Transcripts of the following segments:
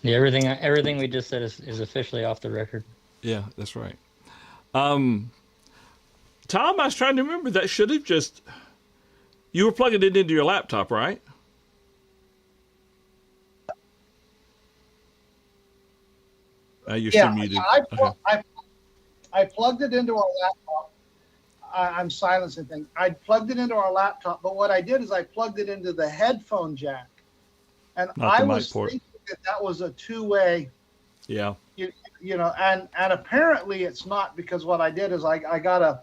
Yeah, everything we just said is officially off the record. Yeah, that's right. Um, Tom, I was trying to remember that should have just you were plugging it into your laptop, right? You're still Yeah, muted. Okay. I plugged it into our laptop. I'm silencing things. I plugged it into our laptop, but what I did is I plugged it into the headphone jack, and Not the I mic was port. thinking that was a two-way. Yeah. You know, and apparently it's not, because what I did is I got a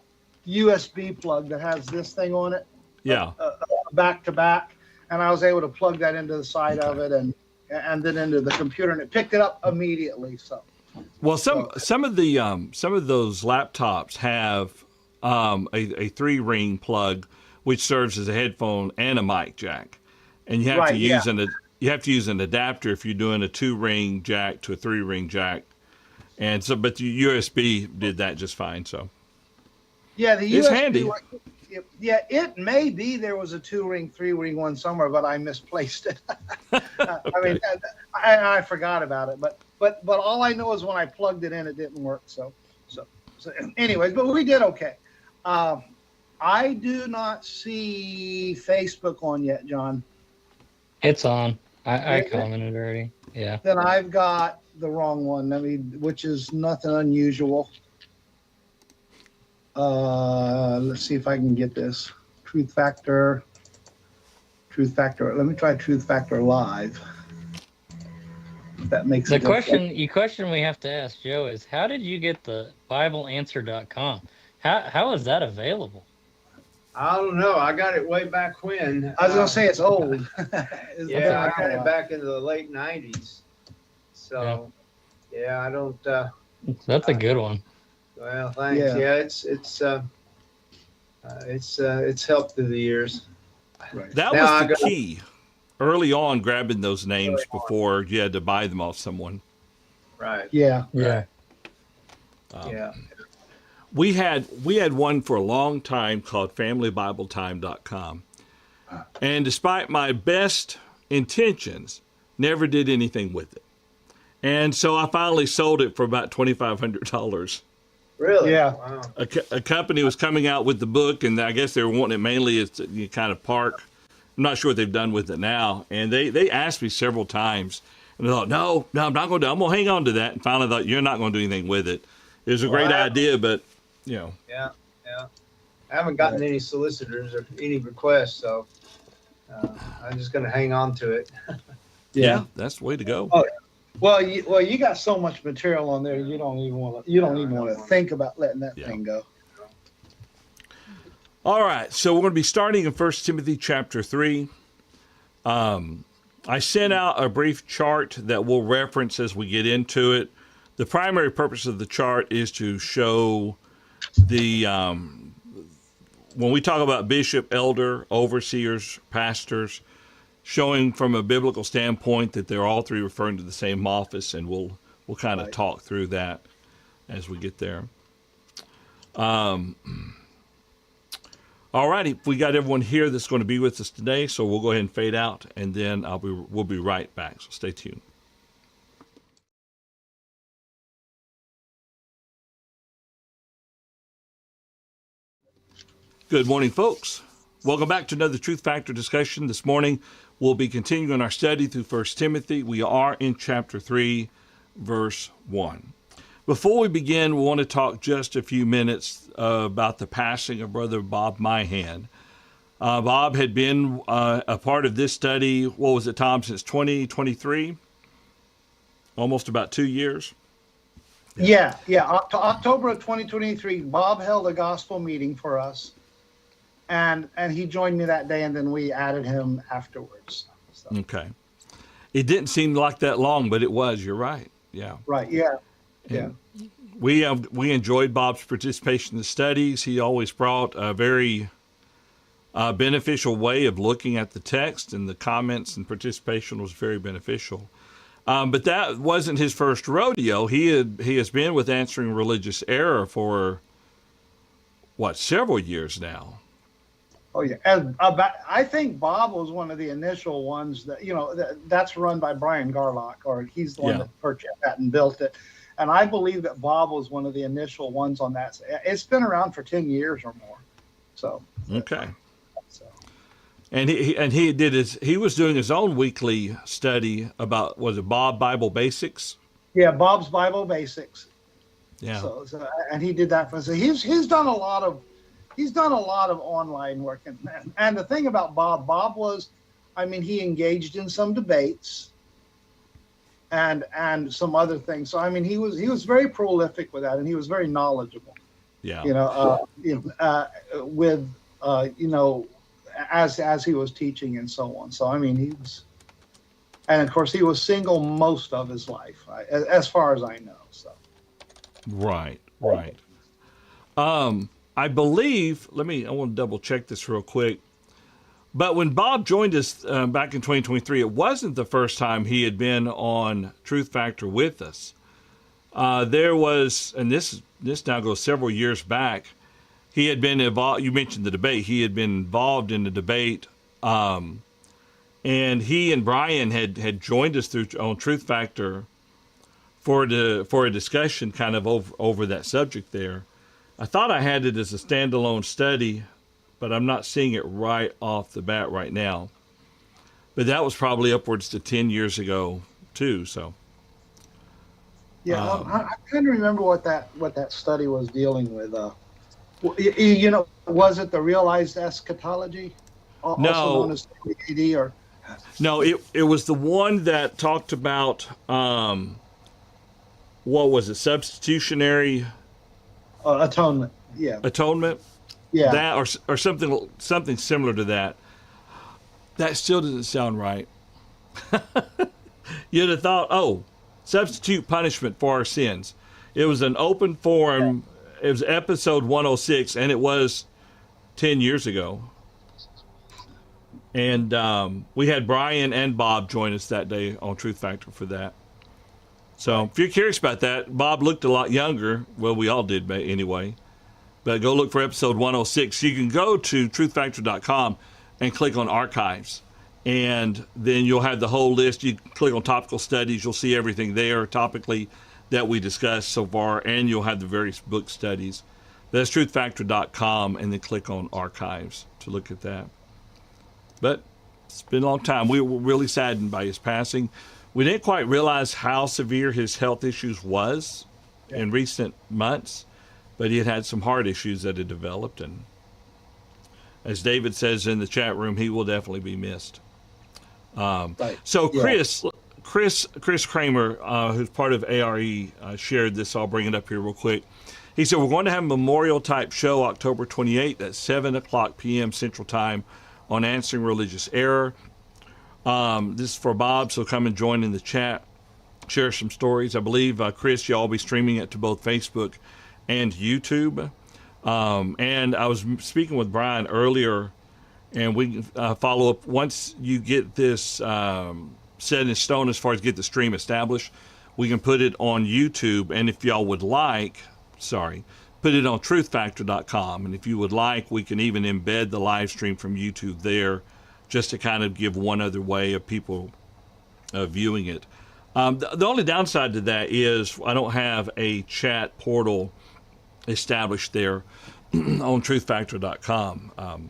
USB plug that has this thing on it, Yeah. back to back, and I was able to plug that into the side of it and then into the computer, and it picked it up immediately. So. Well, some of those laptops have a 3-ring plug, which serves as a headphone and a mic jack, and you have to Right, yeah. use an adapter if you're doing a 2-ring jack to a 3-ring jack, and so but the USB did that just fine. So Yeah, the it's USB. handy. Yeah, it may be there was a 2-ring, 3-ring one somewhere, but I misplaced it. I mean, I forgot about it. But all I know is when I plugged it in, it didn't work. So anyways, but we did okay. I do not see Facebook on yet, John. It's on. I commented already. Yeah. Then I've got the wrong one. I mean, which is nothing unusual. Let's see if I can get this. Truth Factor. Let me try Truth Factor Live. If that makes The it question we have to ask Joe is, how did you get the BibleAnswer.com? How is that available? I don't know. I got it way back when. I was gonna say it's old. Yeah, I got it back in the late '90s. So, yeah, I don't. That's a good one. Well, thanks. Yeah. Yeah, it's helped through the years. Right. That Now was the key early on, grabbing those names before you had to buy them off someone. Right. Yeah. Yeah. Yeah. We had one for a long time called FamilyBibleTime.com, and despite my best intentions, never did anything with it. And so I finally sold it for about $2,500. Really? Yeah. Wow. A company was coming out with the book, and I guess they were wanting it mainly as you kind of park. I'm not sure what they've done with it now. And they asked me several times, and I thought, no, I'm not going to. I'm going to hang on to that. And finally, thought, you're not going to do anything with it. It was a great idea, but Yeah. I haven't gotten any solicitors or any requests, so I'm just going to hang on to it. yeah, that's the way to go. Oh, well, you got so much material on there. You don't even want to think about letting that thing go. All right, so we're going to be starting in 1 Timothy chapter 3. I sent out a brief chart that we'll reference as we get into it. The primary purpose of the chart is to show the when we talk about bishop, elder, overseers, pastors, showing from a biblical standpoint that they're all three referring to the same office, and we'll kind of talk through that as we get there. All righty, we got everyone here that's going to be with us today, so we'll go ahead and fade out, and then we'll be right back. So stay tuned. Good morning, folks. Welcome back to another Truth Factor discussion. This morning, we'll be continuing our study through 1 Timothy. We are in chapter 3, verse 1. Before we begin, we want to talk just a few minutes about the passing of Brother Bob Myhan. Bob had been a part of this study, what was it, Tom, since 2023? Almost about 2 years. Yeah. October of 2023, Bob held a gospel meeting for us, and he joined me that day, and then we added him afterwards. So. Okay. It didn't seem like that long, but it was. You're right. Yeah. Right. Yeah. Yeah. We enjoyed Bob's participation in the studies. He always brought a very beneficial way of looking at the text, and the comments and participation was very beneficial. But that wasn't his first rodeo. He has been with Answering Religious Error for several years now. Oh yeah, and about, I think Bob was one of the initial ones that that's run by Brian Garlock, or he's the one Yeah. that purchased that and built it. And I believe that Bob was one of the initial ones on that. It's been around for 10 years or more. So Okay. so And he was doing his own weekly study about, was it Bob Bible Basics? yeah, Bob's Bible Basics. Yeah. So and he did that for us. So he's done a lot of online work, and the thing about Bob was, I mean, he engaged in some debates and some other things. So I mean, he was very prolific with that, and he was very knowledgeable. Yeah. With as he was teaching and so on. So I mean, he was, and of course he was single most of his life, as far as I know. So Right. I believe, I want to double check this real quick. But when Bob joined us back in 2023, it wasn't the first time he had been on Truth Factor with us. There was, and this now goes several years back, he had been involved. You mentioned the debate. He had been involved in the debate, and he and Brian had joined us on Truth Factor for a discussion kind of over that subject there. I thought I had it as a standalone study, but I'm not seeing it right off the bat right now. But that was probably upwards to 10 years ago too. So yeah, I kind of remember what that study was dealing with. Was it the realized eschatology, also known as AD, or no? It was the one that talked about what was it? Substitutionary atonement? Yeah, atonement. yeah. That or something similar to that. That still doesn't sound right. You'd have thought, oh, substitute punishment for our sins. It was an open forum. It was episode 106, and it was 10 years ago. And we had Brian and Bob join us that day on Truth Factor for that. So if you're curious about that, Bob looked a lot younger. Well, we all did anyway. But go look for episode 106. You can go to truthfactor.com and click on archives. And then you'll have the whole list. You click on topical studies. You'll see everything there topically that we discussed so far. And you'll have the various book studies. That's truthfactor.com, and then click on archives to look at that. But it's been a long time. We were really saddened by his passing. We didn't quite realize how severe his health issues was in recent months, but he had some heart issues that had developed. And as David says in the chat room, he will definitely be missed. So Chris Kramer, who's part of ARE, shared this. I'll bring it up here real quick. He said, we're going to have a memorial type show October 28th at 7:00 p.m. Central Time on Answering Religious Error. This is for Bob, so come and join in the chat, share some stories. I believe, Chris, y'all will be streaming it to both Facebook and YouTube. And I was speaking with Brian earlier, and we can follow up once you get this set in stone as far as get the stream established. We can put it on YouTube, and if y'all would like, put it on truthfactor.com. And if you would like, we can even embed the live stream from YouTube there, just to kind of give one other way of people viewing it. The only downside to that is I don't have a chat portal established there on truthfactor.com.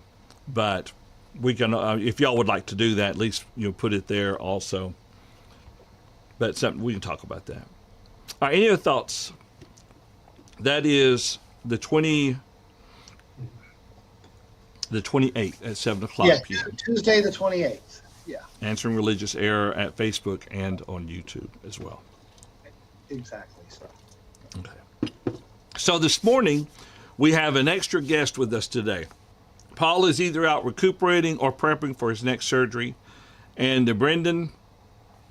But we can, if y'all would like to do that, at least put it there also. But something we can talk about that. All right, any other thoughts? That is the 28th at 7:00 p.m. Tuesday the 28th. Yeah. Answering Religious Error at Facebook and on YouTube as well. Exactly. So. Okay. So this morning, we have an extra guest with us today. Paul is either out recuperating or prepping for his next surgery. And Brendan,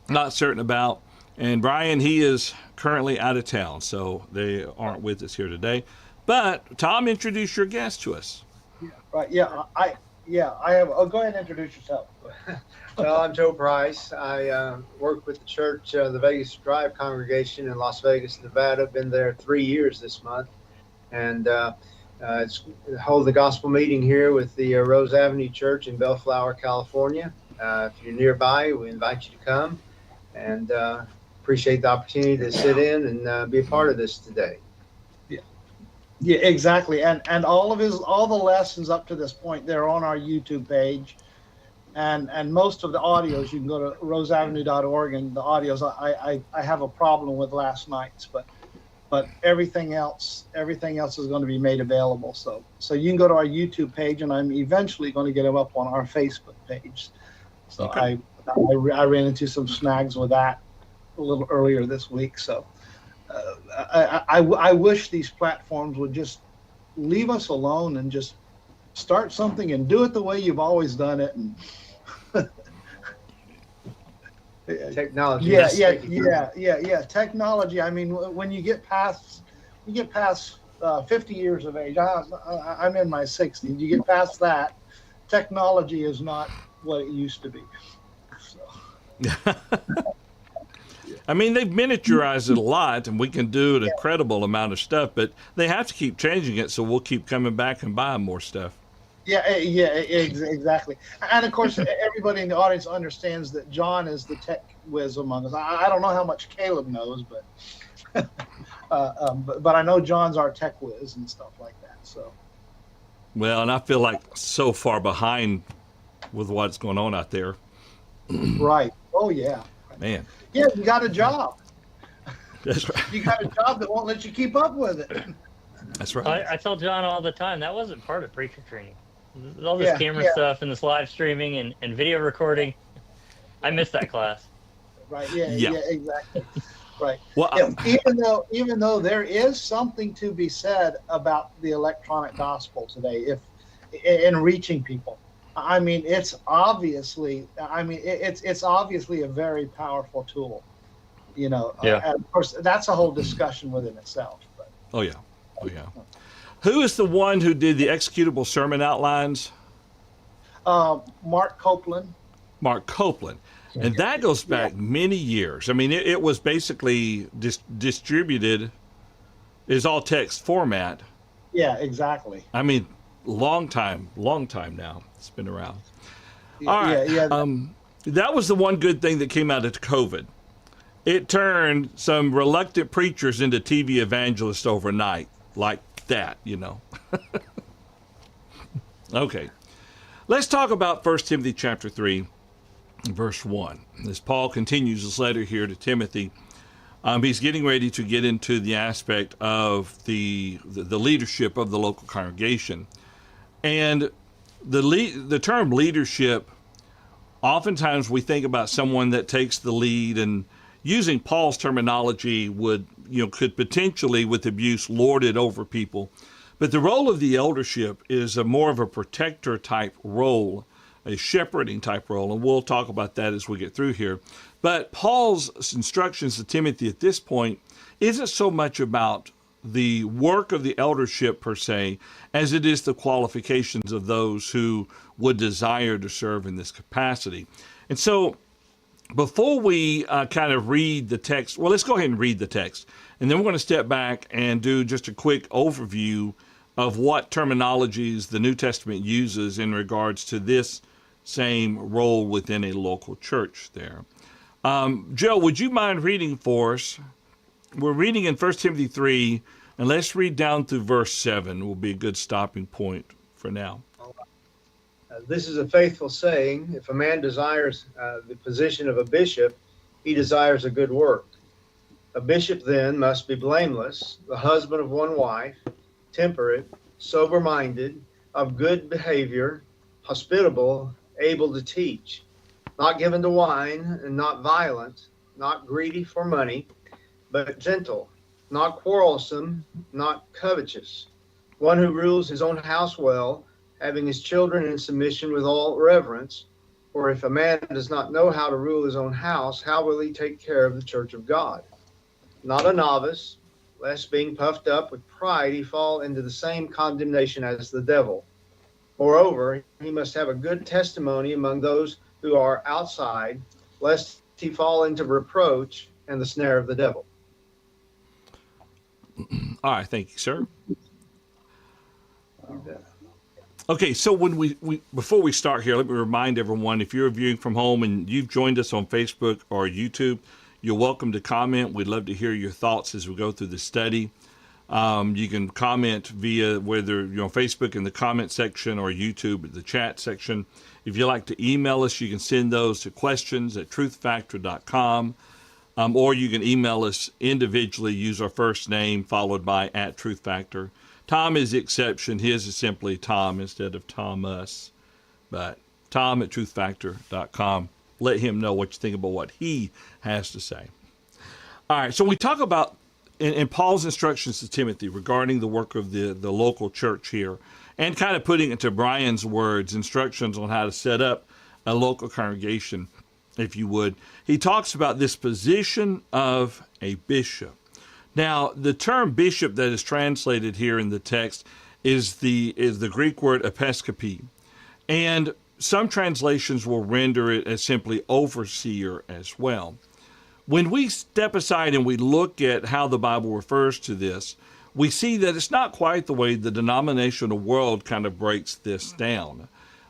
not certain about. And Brian, he is currently out of town, so they aren't with us here today. But Tom, introduce your guest to us. Yeah, right. I have. Oh, go ahead and introduce yourself. Well, I'm Joe Price. I work with the church, the Vegas Drive congregation in Las Vegas, Nevada. Been there 3 years this month. And Hold the gospel meeting here with the Rose Avenue Church in Bellflower, California. If you're nearby, we invite you to come, and appreciate the opportunity to sit in and be a part of this today. Yeah, exactly. And all the lessons up to this point, they're on our YouTube page. And most of the audios, you can go to roseavenue.org, and the audios I have a problem with last night's, but everything else is going to be made available. So you can go to our YouTube page, and I'm eventually going to get them up on our Facebook page. So okay. I ran into some snags with that a little earlier this week. So I wish these platforms would just leave us alone and just start something and do it the way you've always done it. And technology. Yeah. Technology. I mean, when you get past 50 years of age, I'm in my 60s. You get past that, technology is not what it used to be. So. I mean, they've miniaturized it a lot, and we can do an incredible amount of stuff, but they have to keep changing it, so we'll keep coming back and buying more stuff. Yeah, exactly. And of course, everybody in the audience understands that John is the tech whiz among us. I don't know how much Caleb knows, but but I know John's our tech whiz and stuff like that. So. Well, and I feel like so far behind with what's going on out there. Right. Oh yeah. Man. Yeah, you got a job. That's right. You got a job that won't let you keep up with it. That's right. I tell John all the time that wasn't part of preacher training. All this camera stuff and this live streaming and video recording. I missed that class. Right. Yeah. Exactly. Right. Well, even though there is something to be said about the electronic gospel today, if in reaching people. I mean, it's obviously a very powerful tool, you know. And of course, that's a whole discussion within itself. But. Oh yeah. Who is the one who did the executable sermon outlines? Mark Copeland. Mark Copeland, and that goes back many years. I mean, it was basically distributed. Is all text format. Yeah, exactly. I mean, long time now. It's been around. All right. That was the one good thing that came out of COVID. It turned some reluctant preachers into TV evangelists overnight, like that, you know. Okay. Let's talk about 1 Timothy chapter 3, verse 1. As Paul continues his letter here to Timothy, he's getting ready to get into the aspect of the leadership of the local congregation. And the term leadership, oftentimes we think about someone that takes the lead, and using Paul's terminology could potentially, with abuse, lord it over people. But the role of the eldership is more of a protector type role, a shepherding type role, and we'll talk about that as we get through here. But Paul's instructions to Timothy at this point isn't so much about the work of the eldership per se, as it is the qualifications of those who would desire to serve in this capacity. And so before we kind of read the text, well, let's go ahead and read the text. And then we're going to step back and do just a quick overview of what terminologies the New Testament uses in regards to this same role within a local church there. Joe, would you mind reading for us? We're reading in 1 Timothy 3, and let's read down through verse 7. Will be a good stopping point for now. This is a faithful saying. If a man desires the position of a bishop, he desires a good work. A bishop then must be blameless, the husband of one wife, temperate, sober-minded, of good behavior, hospitable, able to teach, not given to wine and not violent, not greedy for money, but gentle, not quarrelsome, not covetous, one who rules his own house well, having his children in submission with all reverence. For if a man does not know how to rule his own house, how will he take care of the church of God? Not a novice, lest being puffed up with pride he fall into the same condemnation as the devil. Moreover, he must have a good testimony among those who are outside, lest he fall into reproach and the snare of the devil. All right, thank you, sir. Okay, so when we before we start here, let me remind everyone, if you're viewing from home and you've joined us on Facebook or YouTube, you're welcome to comment. We'd love to hear your thoughts as we go through the study. You can comment via whether you're on Facebook in the comment section or YouTube in the chat section. If you'd like to email us, you can send those to questions@truthfactor.com, or you can email us individually. Use our first name followed by @truthfactor. Tom is the exception. His is simply Tom instead of Thomas. But Tom@truthfactor.com. Let him know what you think about what he has to say. All right, so we talk about in Paul's instructions to Timothy regarding the work of the local church here, and kind of putting it to Brian's words, instructions on how to set up a local congregation, if you would. He talks about this position of a bishop. Now, the term bishop that is translated here in the text is the Greek word episkopi, and some translations will render it as simply overseer as well. When we step aside and we look at how the Bible refers to this, we see that it's not quite the way the denominational world kind of breaks this down.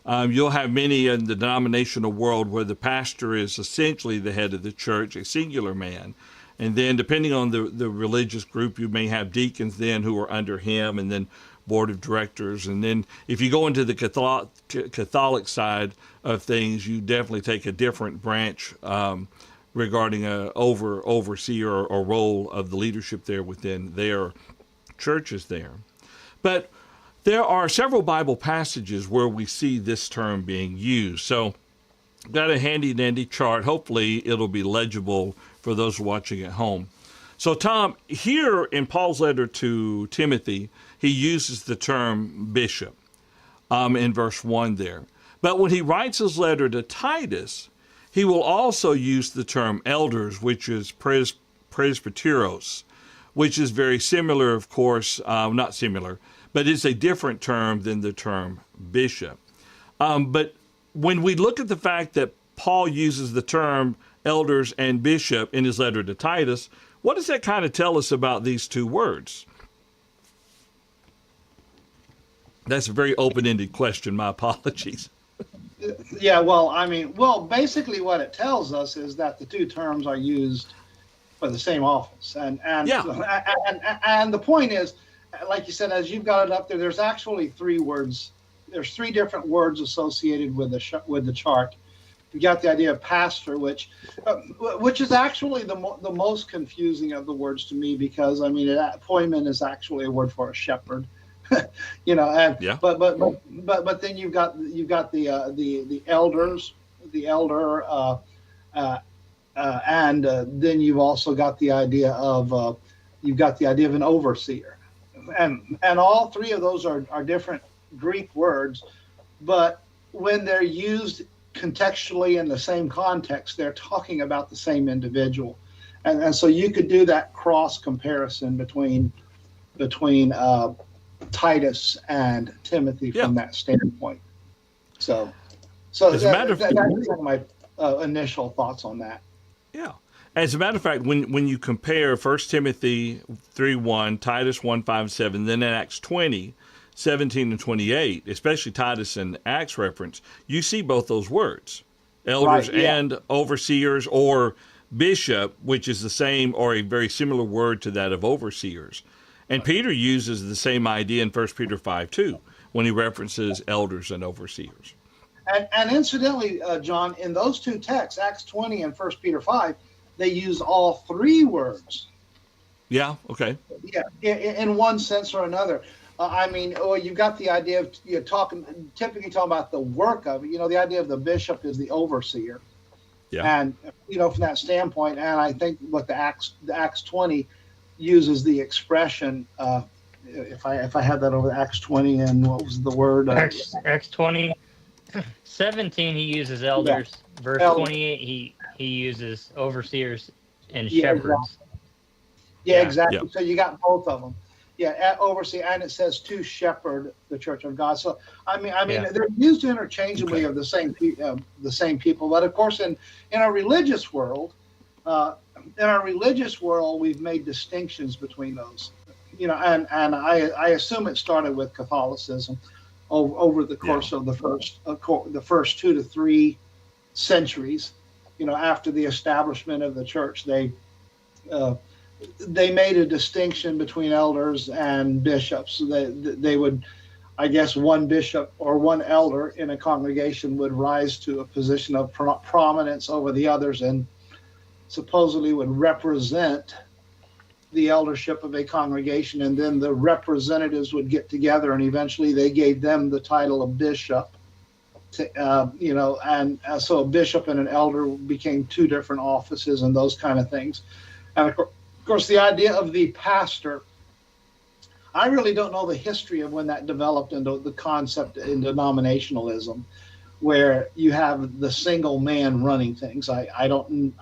You'll have many in the denominational world where the pastor is essentially the head of the church, a singular man. And then depending on the religious group, you may have deacons then who are under him, and then board of directors. And then if you go into the Catholic side of things, you definitely take a different branch regarding a overseer or role of the leadership there within their churches there. But there are several Bible passages where we see this term being used. So I've got a handy dandy chart. Hopefully it'll be legible for those watching at home. So Tom, here in Paul's letter to Timothy, he uses the term bishop in verse 1 there. But when he writes his letter to Titus, he will also use the term elders, which is presbyteros, which is very similar, of course, not similar, but it's a different term than the term bishop. But when we look at the fact that Paul uses the term elders and bishop in his letter to Titus, what does that kind of tell us about these two words? That's a very open-ended question. My apologies. Yeah, basically what it tells us is that the two terms are used for the same office, and the point is, like you said, as you've got it up there, there's actually three words. There's three different words associated with the chart. You got the idea of pastor, which is actually the most confusing of the words to me, because poimen is actually a word for a shepherd. But then you've got the elders, the elder, and then you've also got the idea of an overseer, and all three of those are different Greek words, but when they're used contextually in the same context, they're talking about the same individual, and so you could do that cross comparison between Titus and Timothy from that standpoint. So that's my initial thoughts on that. Yeah. As a matter of fact, when you compare 1 Timothy 3:1, Titus 1:5-7, then in Acts 20:17 and 28, especially Titus and Acts reference, you see both those words, elders and overseers, or bishop, which is the same or a very similar word to that of overseers. And Peter uses the same idea in 1 Peter 5:2 when he references elders and overseers. And incidentally, John, in those two texts, Acts 20 and 1 Peter 5, they use all three words. Yeah, okay. Yeah, in one sense or another. You've got the idea of typically talking about the work of it. The idea of the bishop is the overseer. Yeah. And, from that standpoint, and I think what the Acts 20 uses the expression, if I had that over Acts 20, and what was the word? Acts 20:17 he uses elders. Yeah. Verse 28 he uses overseers and shepherds. Yeah, exactly. Yeah. So you got both of them. Yeah, overseer, and it says to shepherd the church of God. So they're used interchangeably of the same people. But of course, in our religious world, we've made distinctions between those. and I assume it started with Catholicism over the course of the first 2 to 3 centuries. After the establishment of the church, they made a distinction between elders and bishops. They would, I guess, one bishop or one elder in a congregation would rise to a position of prominence over the others, and supposedly would represent the eldership of a congregation, and then the representatives would get together, and eventually they gave them the title of bishop. And so a bishop and an elder became 2 different offices and those kind of things. And of course, the idea of the pastor, I really don't know the history of when that developed into the concept in denominationalism, where you have the single man running things. I don't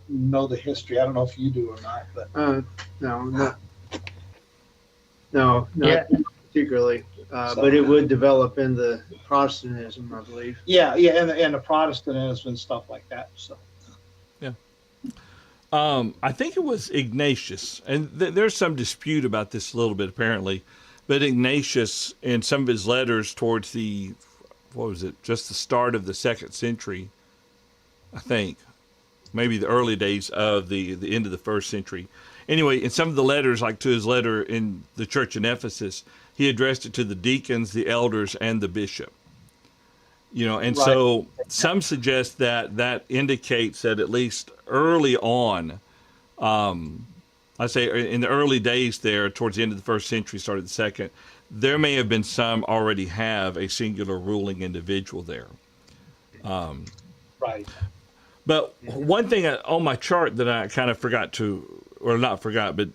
know the history. I don't know if you do or not, but no, not particularly. But it would develop in the Protestantism, I believe. Yeah, and the Protestantism and stuff like that. So. I think it was Ignatius, and there's some dispute about this a little bit apparently, but Ignatius, in some of his letters towards just the start of the 2nd century, I think, maybe the early days of the end of the 1st century. Anyway, in some of the letters, like to his letter in the church in Ephesus, he addressed it to the deacons, the elders, and the bishop. And right. So some suggest that indicates that at least early on, I say in the early days there, towards the end of the 1st century, started the 2nd, there may have been some already have a singular ruling individual there. Right. But one thing on my chart that I kind of forgot to, or not forgot, but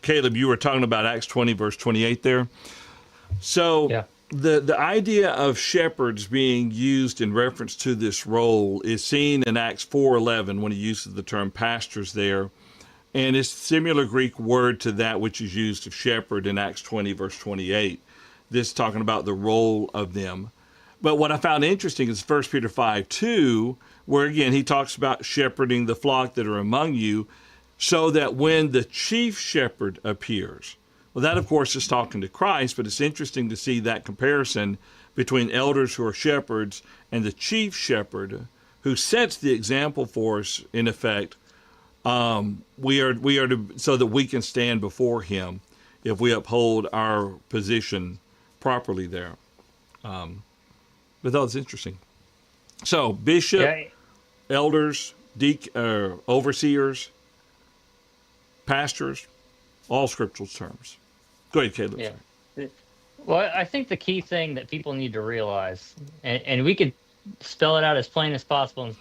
Caleb, you were talking about Acts 20, verse 28 there. So yeah. The idea of shepherds being used in reference to this role is seen in Acts 4:11 when he uses the term pastors there. And it's a similar Greek word to that which is used of shepherd in Acts 20, verse 28. This talking about the role of them. But what I found interesting is 1 Peter 5:2, where again he talks about shepherding the flock that are among you, so that when the chief shepherd appears. Well, that, of course, is talking to Christ, but it's interesting to see that comparison between elders who are shepherds and the chief shepherd who sets the example for us, in effect. We are to, so that we can stand before him if we uphold our position properly there. But that was interesting. So, bishop, elders, overseers, pastors, all scriptural terms. Go ahead, Caleb. Yeah. Well, I think the key thing that people need to realize, and we could spell it out as plain as possible, and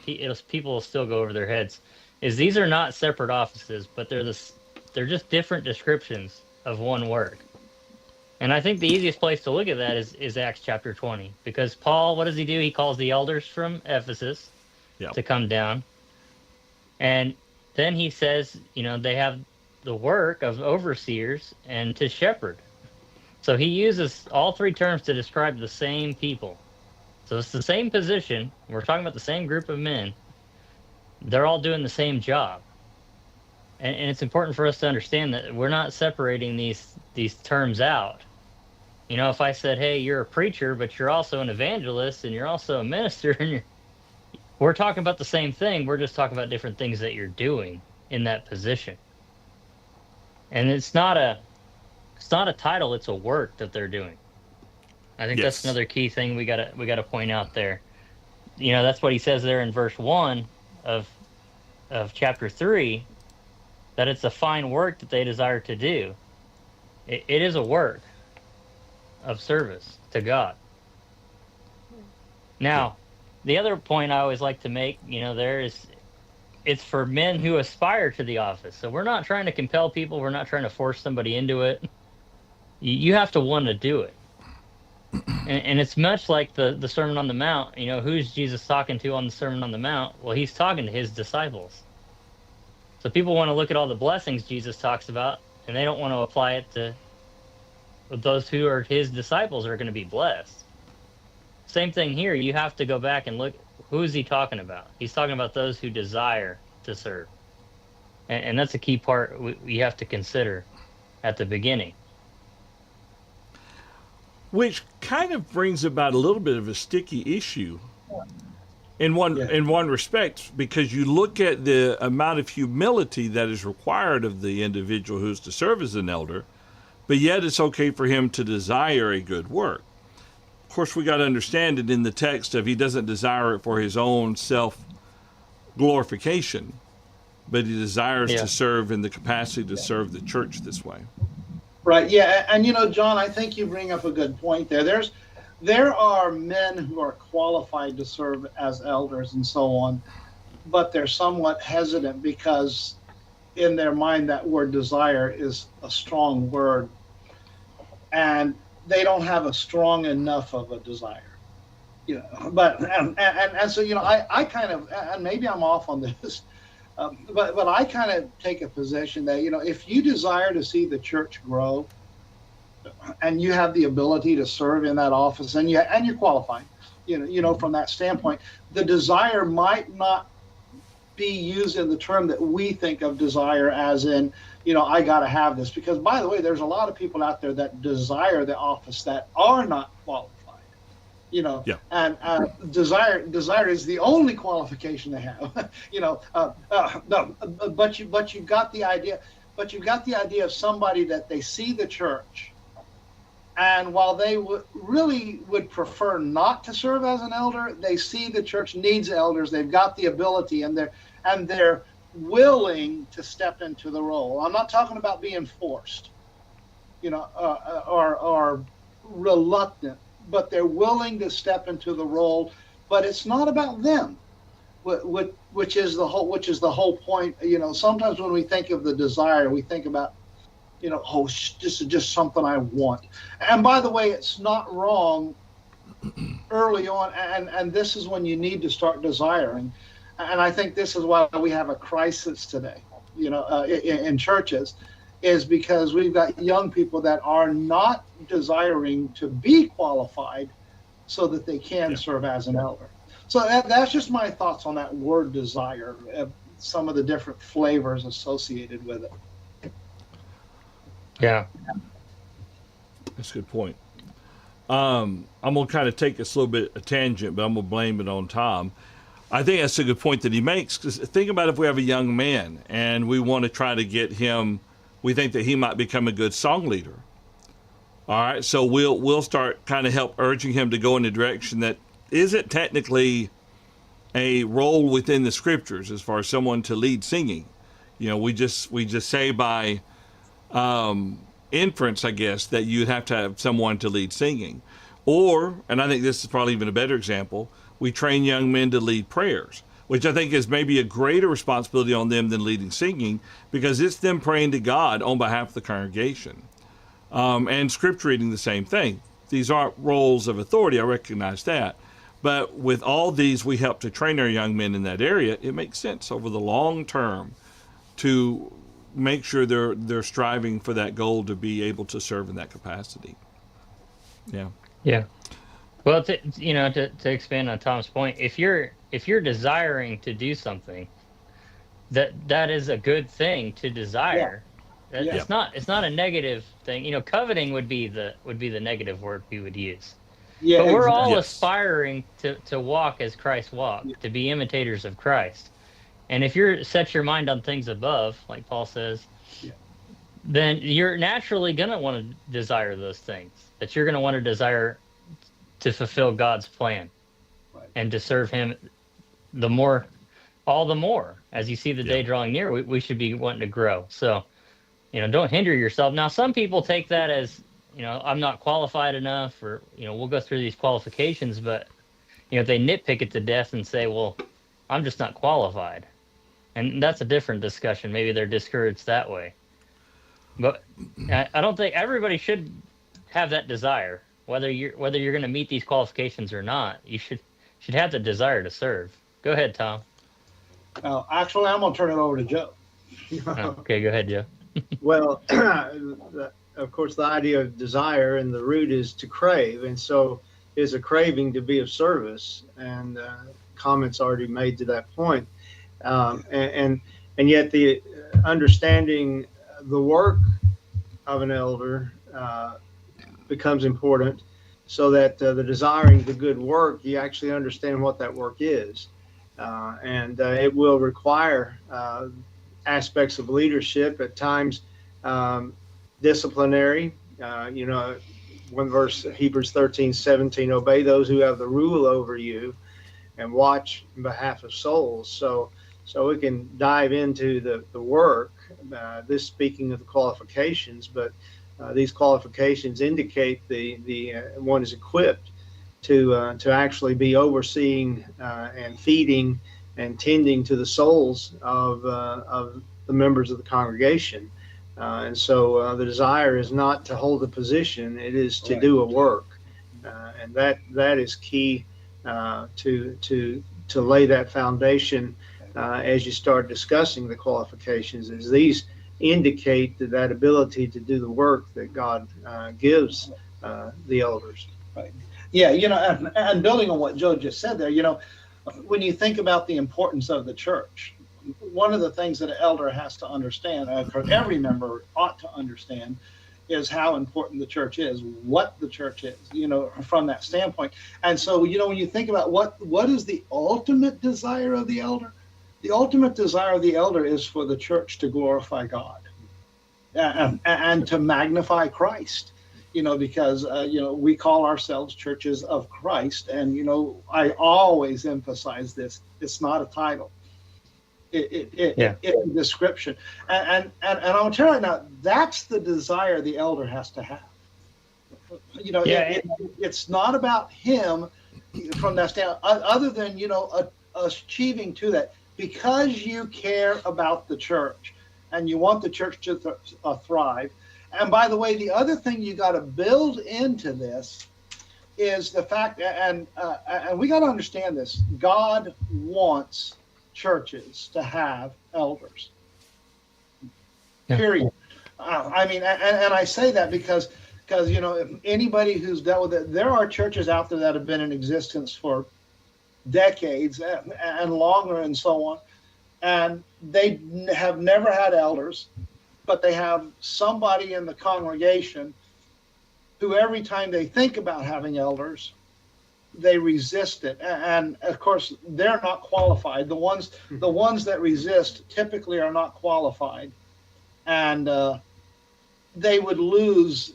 people will still go over their heads, is these are not separate offices, but they're just different descriptions of one work. And I think the easiest place to look at that is Acts chapter 20, because Paul, what does he do? He calls the elders from Ephesus to come down, and then he says, they have the work of overseers and to shepherd. So he uses all 3 terms to describe the same people. So it's the same position. We're talking about the same group of men. They're all doing the same job. And it's important for us to understand that we're not separating these terms out. If I said, hey, you're a preacher, but you're also an evangelist and you're also a minister, and we're talking about the same thing. We're just talking about different things that you're doing in that position. And it's not a title, it's a work that they're doing. I think that's another key thing we gotta point out there. That's what he says there in verse 1 of chapter 3, that it's a fine work that they desire to do. It is a work of service to God. Now, the other point I always like to make, it's for men who aspire to the office. So we're not trying to compel people. We're not trying to force somebody into it. You have to want to do it. And it's much like the Sermon on the Mount. Who's Jesus talking to on the Sermon on the Mount? Well, he's talking to his disciples. So people want to look at all the blessings Jesus talks about, and they don't want to apply it to those who are his disciples are going to be blessed. Same thing here. You have to go back and look. Who is he talking about? He's talking about those who desire to serve. And that's a key part we have to consider at the beginning. which kind of brings about a little bit of a sticky issue in one respect, because you look at the amount of humility that is required of the individual who's to serve as an elder, but yet it's okay for him to desire a good work. Of course, we got to understand it in the text of he doesn't desire it for his own self glorification, but he desires to serve in the capacity to serve the church this way. Right. Yeah. And John, I think you bring up a good point there. There are men who are qualified to serve as elders and so on, but they're somewhat hesitant because in their mind that word desire is a strong word, and they don't have a strong enough of a desire. But so I kind of, and maybe I'm off on this, but I kind of take a position that if you desire to see the church grow, and you have the ability to serve in that office, and you're qualified, from that standpoint, the desire might not be used in the term that we think of desire as in, I got to have this, because by the way, there's a lot of people out there that desire the office that are not qualified. And desire is the only qualification they have. No, but you got the idea. But you got the idea of somebody that they see the church, and while they really would prefer not to serve as an elder, they see the church needs elders. They've got the ability, and they're willing to step into the role. I'm not talking about being forced, or reluctant, but they're willing to step into the role. But it's not about them, which is the whole point. Sometimes when we think of the desire, we think about, this is just something I want. And by the way, it's not wrong early on, and this is when you need to start desiring. And I think this is why we have a crisis today, in churches, is because we've got young people that are not desiring to be qualified so that they can serve as an elder. So that's just my thoughts on that word desire, some of the different flavors associated with it. Yeah. That's a good point. I'm going to kind of take this a little bit a tangent, but I'm going to blame it on Tom. I think that's a good point that he makes, because think about if we have a young man and we want to try to get him, we think that he might become a good song leader. All right, so we'll start kind of help urging him to go in the direction that isn't technically a role within the scriptures as far as someone to lead singing. We just say by inference, I guess, that you'd have to have someone to lead singing. Or, and I think this is probably even a better example, we train young men to lead prayers, which I think is maybe a greater responsibility on them than leading singing, because it's them praying to God on behalf of the congregation. And scripture reading, the same thing. These aren't roles of authority, I recognize that. But with all these, we help to train our young men in that area. It makes sense over the long term to make sure they're striving for that goal to be able to serve in that capacity. Yeah. Yeah. Well, to expand on Tom's point, if you're desiring to do something, that is a good thing to desire. Yeah. It's not a negative thing. Coveting would be the negative word we would use. Yeah. But we're all aspiring to walk as Christ walked, to be imitators of Christ. And if you set your mind on things above, like Paul says, then you're naturally going to want to desire those things, that you're going to want to desire to fulfill God's plan, and to serve him all the more. As you see the day drawing near, we should be wanting to grow. So, don't hinder yourself. Now, some people take that as, I'm not qualified enough, or, we'll go through these qualifications, but, they nitpick it to death and say, well, I'm just not qualified. And that's a different discussion. Maybe they're discouraged that way. But I don't think everybody should have that desire. Whether you're going to meet these qualifications or not, you should have the desire to serve. Go ahead, Tom. Actually, I'm going to turn it over to Joe. Okay, go ahead, Joe. Well, of course, the idea of desire and the root is to crave, and so is a craving to be of service. And comments already made to that point. And yet the understanding the work of an elder becomes important. so that the desiring the good work, you actually understand what that work is. And it will require aspects of leadership, at times disciplinary. One verse, Hebrews 13:17, obey those who have the rule over you and watch in behalf of souls. So we can dive into the work, this speaking of the qualifications, but these qualifications indicate the one is equipped to actually be overseeing and feeding and tending to the souls of the members of the congregation. And so the desire is not to hold a position; it is to do a work, and that is key to lay that foundation as you start discussing the qualifications. Is these indicate that ability to do the work that God gives the elders. Right. Yeah, and building on what Joe just said there, when you think about the importance of the church, one of the things that an elder has to understand, or every member ought to understand, is how important the church is, what the church is, from that standpoint. And so, when you think about what is the ultimate desire of the elder, the ultimate desire of the elder is for the church to glorify God and to magnify Christ. Because we call ourselves churches of Christ, and I always emphasize this: it's not a title. It's a description, and I'll tell you right now, that's the desire the elder has to have. It's not about him from that standpoint, other than achieving to that, because you care about the church and you want the church to thrive. And by the way, the other thing you got to build into this is the fact, and we got to understand this: God wants churches to have elders. Yeah. Period. And I say that because if anybody who's dealt with it, there are churches out there that have been in existence for decades and longer and so on, and they have never had elders, but they have somebody in the congregation who every time they think about having elders, they resist it. And of course, they're not qualified. The ones that resist typically are not qualified, and they would lose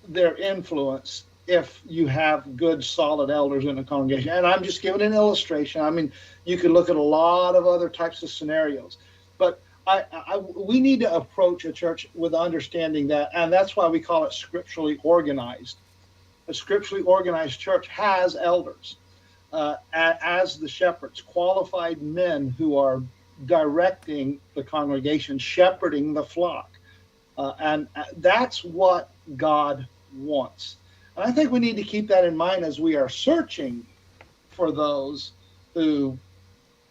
their influence if you have good, solid elders in a congregation. And I'm just giving an illustration. You could look at a lot of other types of scenarios, but we need to approach a church with understanding that, and that's why we call it scripturally organized. A scripturally organized church has elders as the shepherds, qualified men who are directing the congregation, shepherding the flock. And that's what God wants. And I think we need to keep that in mind as we are searching for those who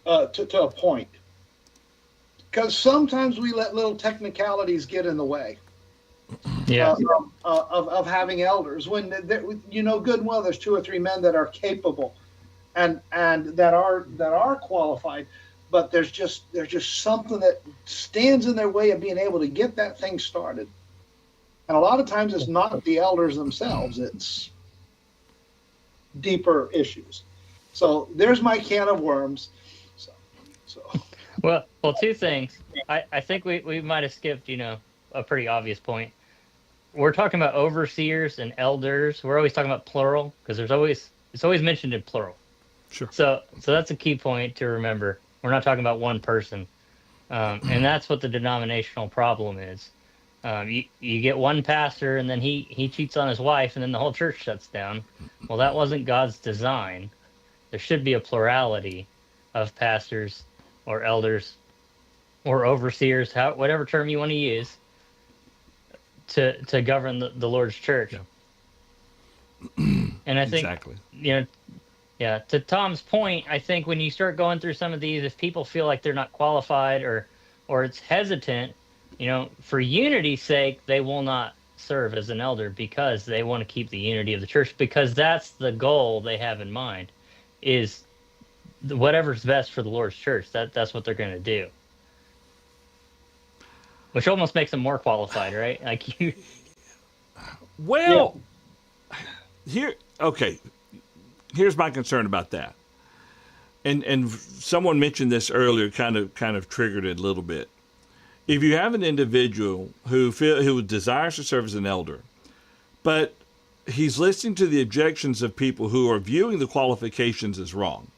to appoint. Because sometimes we let little technicalities get in the way. Yeah. Of having elders, when good and well, there's 2 or 3 men that are capable and that are qualified, but there's just something that stands in their way of being able to get that thing started. And a lot of times it's not the elders themselves, it's deeper issues. So there's my can of worms. So. Well, 2 things. I think we might have skipped, a pretty obvious point. We're talking about overseers and elders. We're always talking about plural because it's always mentioned in plural. Sure. So that's a key point to remember. We're not talking about one person, and that's what the denominational problem is. You get one pastor, and then he cheats on his wife, and then the whole church shuts down. Well, that wasn't God's design. There should be a plurality of pastors or elders or overseers, whatever term you want to use, to govern the Lord's church. Yeah. And I think, exactly. To Tom's point, I think when you start going through some of these, if people feel like they're not qualified or it's hesitant, for unity's sake, they will not serve as an elder because they want to keep the unity of the church, because that's the goal they have in mind, is whatever's best for the Lord's church. That's what they're going to do. Which almost makes them more qualified, right? Like you. Well, Okay, here's my concern about that. And someone mentioned this earlier, kind of triggered it a little bit. If you have an individual who desires to serve as an elder, but he's listening to the objections of people who are viewing the qualifications as wrong,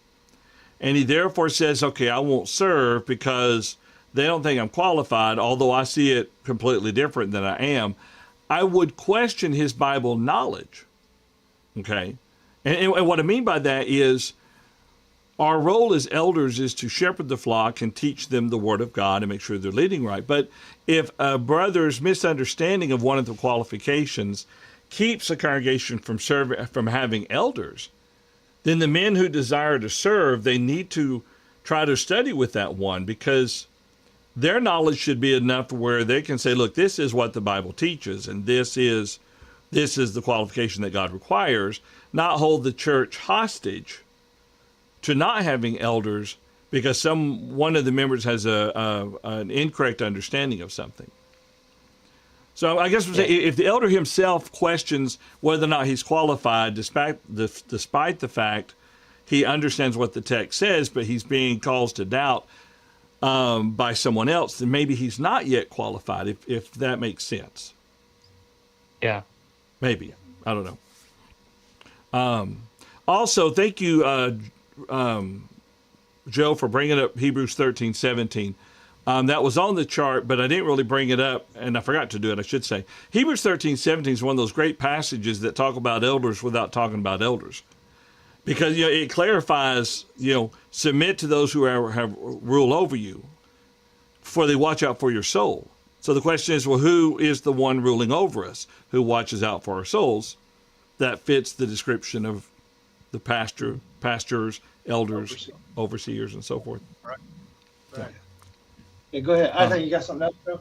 and he therefore says, okay, I won't serve because they don't think I'm qualified, although I see it completely different than I am, I would question his Bible knowledge. Okay? And what I mean by that is our role as elders is to shepherd the flock and teach them the Word of God and make sure they're leading right. But if a brother's misunderstanding of one of the qualifications keeps a congregation from having elders, then the men who desire to serve, they need to try to study with that one, because their knowledge should be enough where they can say, look, this is what the Bible teaches, and this is the qualification that God requires, not hold the church hostage to not having elders because one of the members has an incorrect understanding of something. So I guess if the elder himself questions whether or not he's qualified, despite the fact he understands what the text says, but he's being caused to doubt by someone else, then maybe he's not yet qualified, if that makes sense. Yeah. Maybe. I don't know. Also, thank you, Joe, for bringing up Hebrews 13:17. That was on the chart, but I didn't really bring it up, and I forgot to do it, I should say. Hebrews 13:17 is one of those great passages that talk about elders without talking about elders. Because it clarifies, submit to those who have rule over you, for they watch out for your soul. So the question is, well, who is the one ruling over us, who watches out for our souls? That fits the description of the pastors, elders, overseers, and so forth. Right. Yeah, go ahead. I think you got something else, Joe?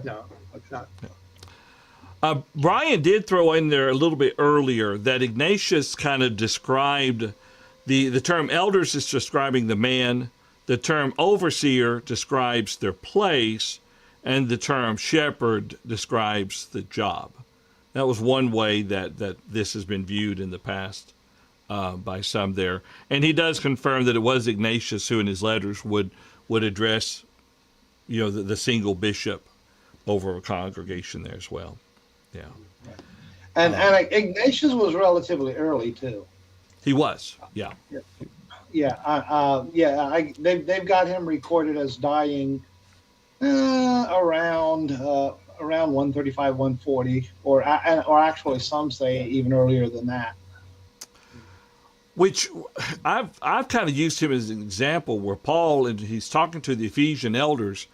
No, it's not. Brian did throw in there a little bit earlier that Ignatius kind of described the term elders is describing the man, the term overseer describes their place, and the term shepherd describes the job. That was one way that this has been viewed in the past by some there. And he does confirm that it was Ignatius who in his letters would address the single bishop over a congregation there as well. Yeah. And Ignatius was relatively early too. He was. Yeah. They've got him recorded as dying around 135, 140, or actually some say even earlier than that. Which I've kind of used him as an example where Paul, and he's talking to the Ephesian elders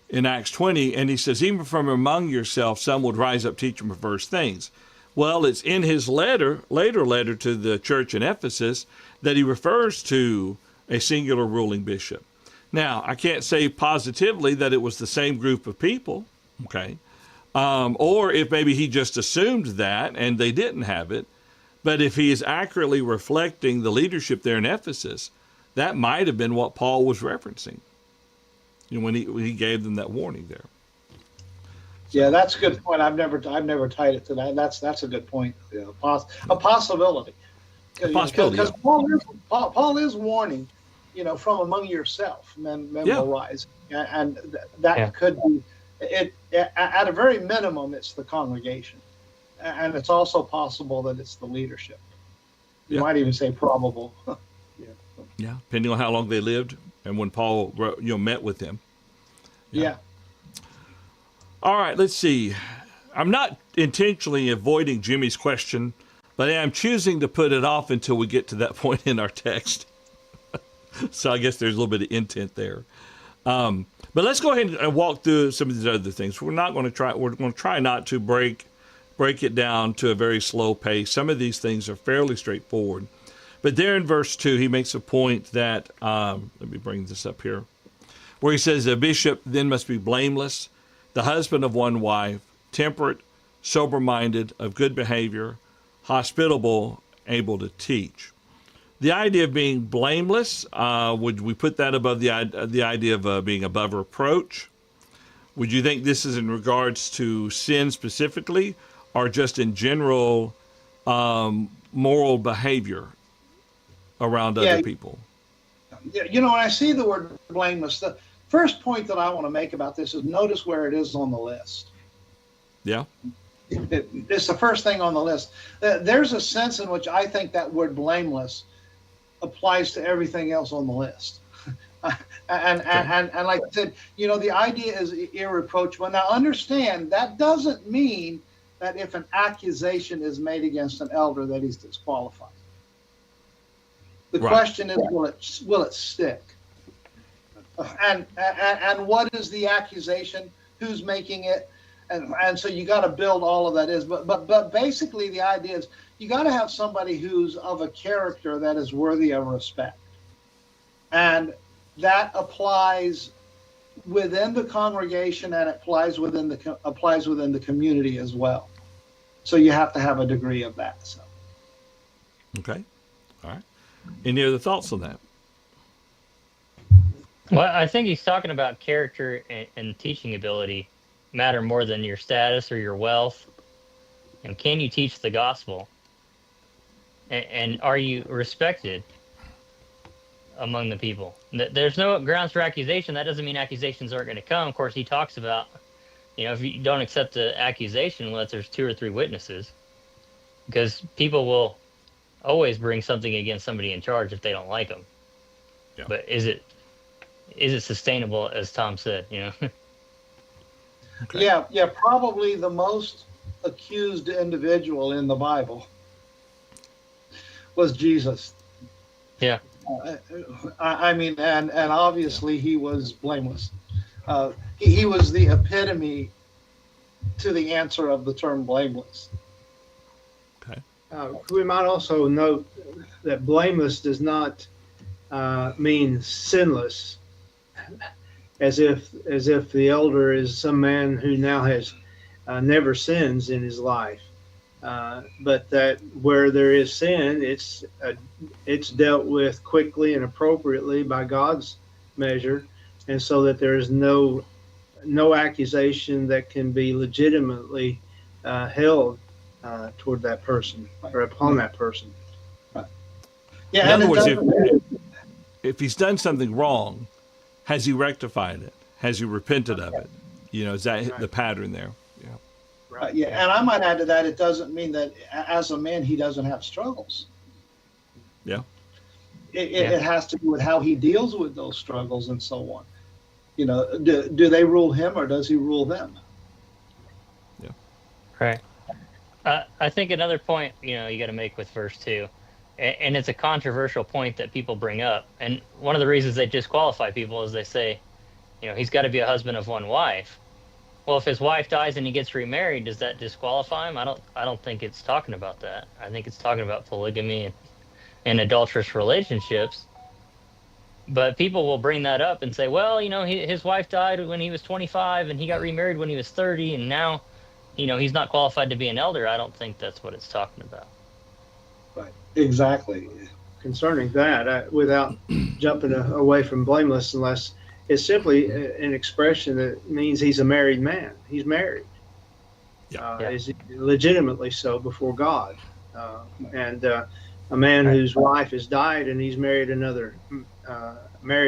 in Acts 20, and he says, even from among yourself, some would rise up teaching perverse things. Well, it's in his later letter to the church in Ephesus that he refers to a singular ruling bishop. Now, I can't say positively that it was the same group of people, okay? Or if maybe he just assumed that and they didn't have it. But if he is accurately reflecting the leadership there in Ephesus, that might have been what Paul was referencing when he gave them that warning there. Yeah, that's a good point. I've never tied it to that. That's a good point. Yeah, a possibility. Because Paul is warning, from among yourself, men will rise, and that could be it. At a very minimum, it's the congregation, and it's also possible that it's the leadership. You might even say probable. Yeah, depending on how long they lived and when Paul met with them. Yeah. All right, let's see. I'm not intentionally avoiding Jimmy's question, but I'm choosing to put it off until we get to that point in our text. So I guess there's a little bit of intent there. But let's go ahead and walk through some of these other things. We're going to try not to break it down to a very slow pace. Some of these things are fairly straightforward. But there in verse 2, he makes a point that, let me bring this up here, where he says, a bishop then must be blameless, the husband of one wife, temperate, sober-minded, of good behavior, hospitable, able to teach. The idea of being blameless, would we put that above the idea of being above reproach? Would you think this is in regards to sin specifically, or just in general moral behavior around other people. You know, when I see the word blameless, the first point that I want to make about this is notice where it is on the list. Yeah. It's the first thing on the list. There's a sense in which I think that word blameless applies to everything else on the list. And like I said, you know, the idea is irreproachable. Now, understand that doesn't mean that if an accusation is made against an elder that he's disqualified. The question is, will it stick? And what is the accusation? Who's making it? And so you got to build all of that is. But basically the idea is you got to have somebody who's of a character that is worthy of respect. And that applies within the congregation, and it applies within the community as well. So you have to have a degree of that. So. Okay. All right. Any other thoughts on that? Well, I think he's talking about character and teaching ability matter more than your status or your wealth. And can you teach the gospel? And are you respected among the people? There's no grounds for accusation. That doesn't mean accusations aren't going to come. Of course, he talks about, you know, if you don't accept the accusation unless there's 2 or 3 witnesses, because people will always bring something against somebody in charge if they don't like them. Yeah. But is it sustainable, as Tom said, you know? Okay. Yeah, probably the most accused individual in the Bible was Jesus. Yeah. I mean, and obviously he was blameless. He was the epitome to the answer of the term blameless. Okay. We might also note that blameless does not mean sinless, as if the elder is some man who now has never sins in his life, but that where there is sin, it's dealt with quickly and appropriately by God's measure, and so that there is no accusation that can be legitimately held toward that person or upon that person. Yeah. In other words, if he's done something wrong, has he rectified it? Has he repented of it? You know, is that the pattern there? Yeah. Yeah, and I might add to that, it doesn't mean that as a man he doesn't have struggles. Yeah. It has to do with how he deals with those struggles and so on. You know, do they rule him or does he rule them? Yeah. Right. I think another point, you know, you got to make with verse 2, and it's a controversial point that people bring up. And one of the reasons they disqualify people is they say, you know, he's got to be a husband of one wife. Well, if his wife dies and he gets remarried, does that disqualify him? I don't think it's talking about that. I think it's talking about polygamy and adulterous relationships. But people will bring that up and say, well, you know, his wife died when he was 25 and he got remarried when he was 30, and now, you know, he's not qualified to be an elder. I don't think that's what it's talking about. Right. Exactly. Concerning that, without jumping away from blameless, unless it's simply an expression that means he's a married man. He's married. Is legitimately so before God. And a man whose wife has died and he's married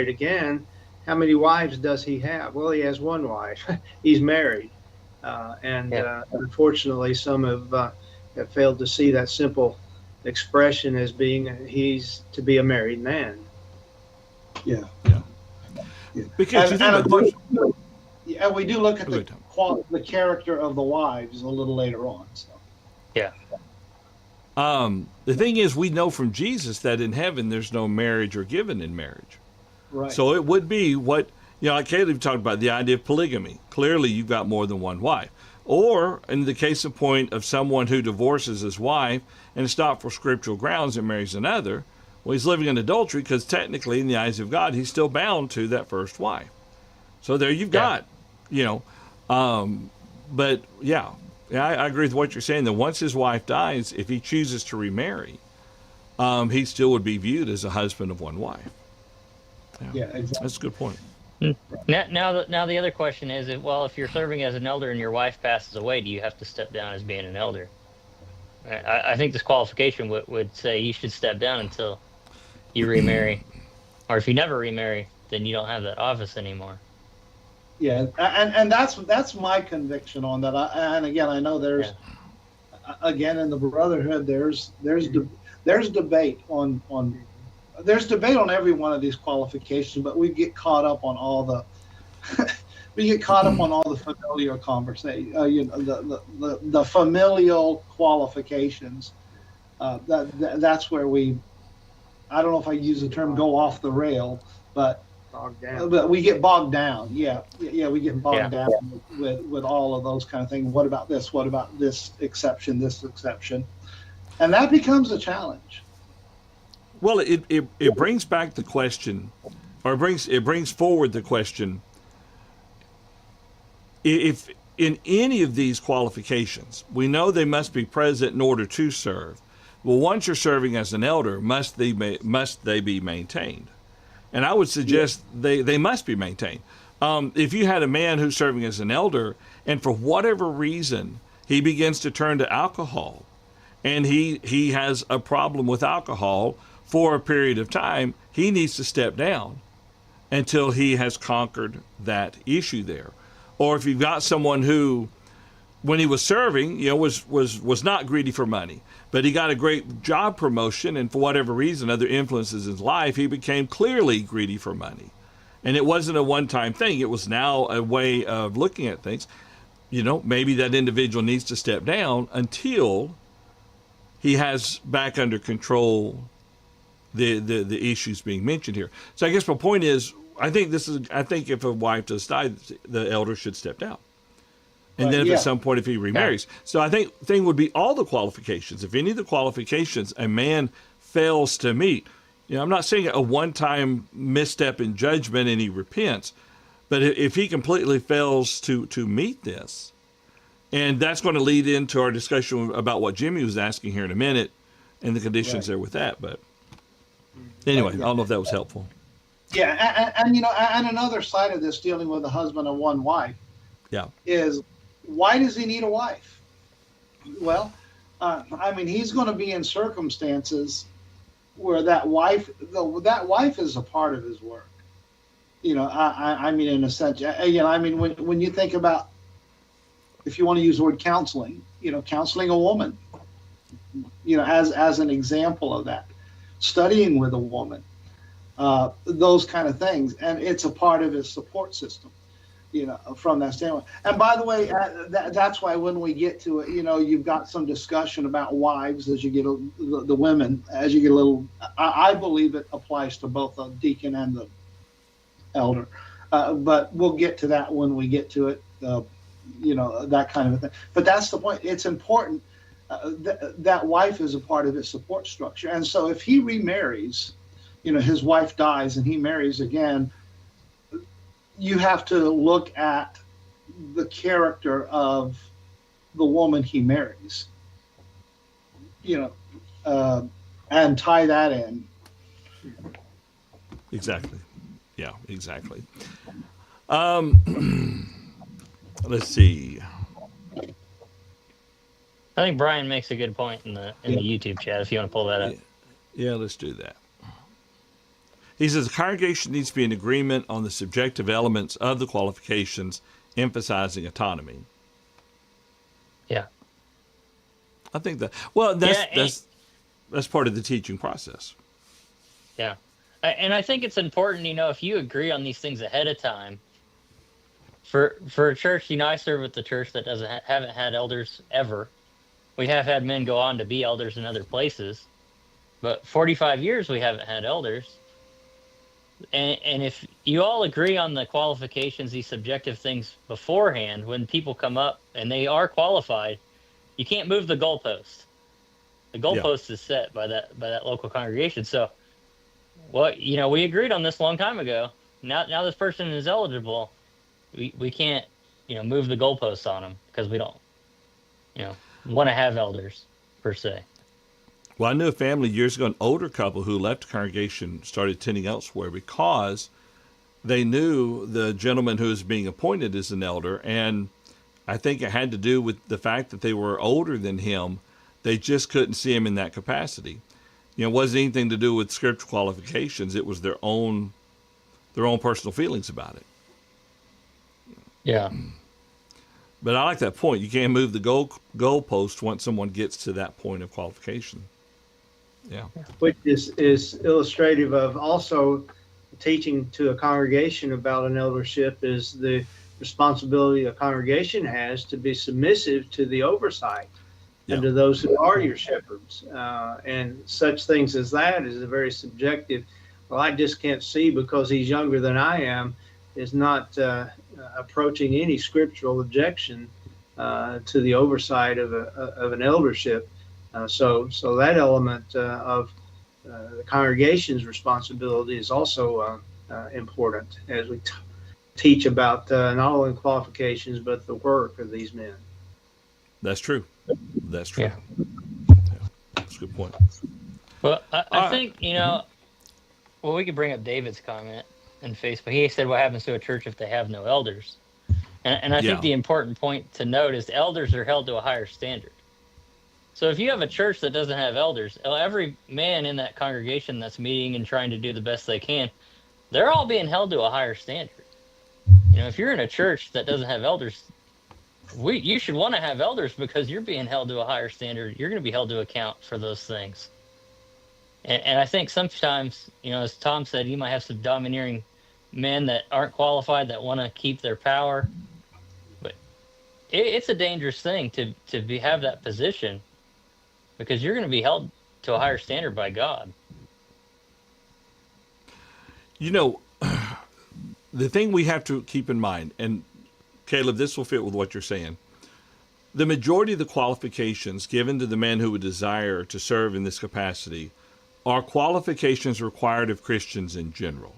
again, how many wives does he have? Well, he has one wife. He's married. Unfortunately, some have failed to see that simple expression as being he's to be a married man. Yeah. Because and we do look at the character of the wives a little later on. So. Yeah. The thing is, we know from Jesus that in heaven there's no marriage or given in marriage. Right. So it would be what, you know, like Caleb talked about, the idea of polygamy. Clearly, you've got more than one wife. Or in the case of point of someone who divorces his wife and it's not for scriptural grounds and marries another, well, he's living in adultery because technically, in the eyes of God, he's still bound to that first wife. So there you've got, you know, but I agree with what you're saying, that once his wife dies, if he chooses to remarry, he still would be viewed as a husband of one wife. Yeah, exactly. That's a good point. Now the other question is, if you're serving as an elder and your wife passes away, do you have to step down as being an elder? I think this qualification would say you should step down until you remarry, or if you never remarry, then you don't have that office anymore. Yeah, and that's my conviction on that. And again, I know there's again in the brotherhood there's debate on there's debate on every one of these qualifications, but we get caught up on all the we get caught up on all the familiar conversation, the familial qualifications. That's where I don't know if I use the term go off the rail, but we get bogged down. Yeah, we get bogged down with all of those kind of things. What about this? What about this exception? This exception, and that becomes a challenge. Well, it brings back the question, or it brings forward the question. If in any of these qualifications, we know they must be present in order to serve. Well, once you're serving as an elder, must they be maintained? And I would suggest they must be maintained. If you had a man who's serving as an elder, and for whatever reason he begins to turn to alcohol, and he has a problem with alcohol for a period of time, he needs to step down until he has conquered that issue there. Or if you've got someone who, when he was serving, was not greedy for money, but he got a great job promotion, and for whatever reason, other influences in his life, he became clearly greedy for money. And it wasn't a one-time thing. It was now a way of looking at things. Maybe that individual needs to step down until he has back under control the issues being mentioned here. So I guess my point is, I think if a wife does die, the elder should step down. And then at some point, if he remarries. So I think the thing would be all the qualifications. If any of the qualifications a man fails to meet, I'm not saying a one-time misstep in judgment and he repents, but if he completely fails to meet this, and that's going to lead into our discussion about what Jimmy was asking here in a minute and the conditions there with that. But anyway, I don't know if that was helpful. Yeah, and another side of this, dealing with a husband and one wife, is why does he need a wife? Well, he's going to be in circumstances where that wife is a part of his work. In a sense, when you think about, if you want to use the word counseling, counseling a woman, as an example of that, studying with a woman. Those kind of things, and it's a part of his support system, from that standpoint. And by the way, that's why when we get to it, you've got some discussion about wives as you get the women, as you get a little. I believe it applies to both the deacon and the elder, but we'll get to that when we get to it. That kind of a thing. But that's the point. It's important that wife is a part of his support structure, and so if he remarries, his wife dies and he marries again, you have to look at the character of the woman he marries, and tie that in. Exactly. Yeah, exactly. Let's see. I think Brian makes a good point in the YouTube chat, if you want to pull that up. Yeah, let's do that. He says the congregation needs to be in agreement on the subjective elements of the qualifications, emphasizing autonomy. Yeah. I think that's part of the teaching process. Yeah. And I think it's important, if you agree on these things ahead of time, for a church, I serve with the church that haven't had elders ever. We have had men go on to be elders in other places, but 45 years we haven't had elders. And if you all agree on the qualifications, these subjective things beforehand, when people come up and they are qualified, you can't move the goalpost. The goalpost is set by that local congregation. So, we agreed on this a long time ago. Now this person is eligible. We can't, move the goalposts on them because we don't, want to have elders per se. Well, I knew a family years ago, an older couple who left the congregation, started attending elsewhere because they knew the gentleman who was being appointed as an elder, and I think it had to do with the fact that they were older than him, They just couldn't see him in that capacity. It wasn't anything to do with scripture qualifications. It was their own personal feelings about it. Yeah. But I like that point. You can't move the goalpost once someone gets to that point of qualification. Yeah. Which is illustrative of also teaching to a congregation about an eldership is the responsibility a congregation has to be submissive to the oversight and to those who are your shepherds. And such things as that is a very subjective, well, I just can't see because he's younger than I am, is not approaching any scriptural objection to the oversight of an eldership. So that element of the congregation's responsibility is also important as we teach about not only qualifications but the work of these men. That's true. That's true. Yeah. That's a good point. Well, I think, well, we could bring up David's comment in Facebook. He said, what happens to a church if they have no elders? And I think the important point to note is elders are held to a higher standard. So if you have a church that doesn't have elders, every man in that congregation that's meeting and trying to do the best they can, they're all being held to a higher standard. If you're in a church that doesn't have elders, you should want to have elders because you're being held to a higher standard. You're going to be held to account for those things. And I think sometimes, as Tom said, you might have some domineering men that aren't qualified that want to keep their power. But it's a dangerous thing to have that position because you're going to be held to a higher standard by God. The thing we have to keep in mind, and Caleb, this will fit with what you're saying. The majority of the qualifications given to the man who would desire to serve in this capacity are qualifications required of Christians in general.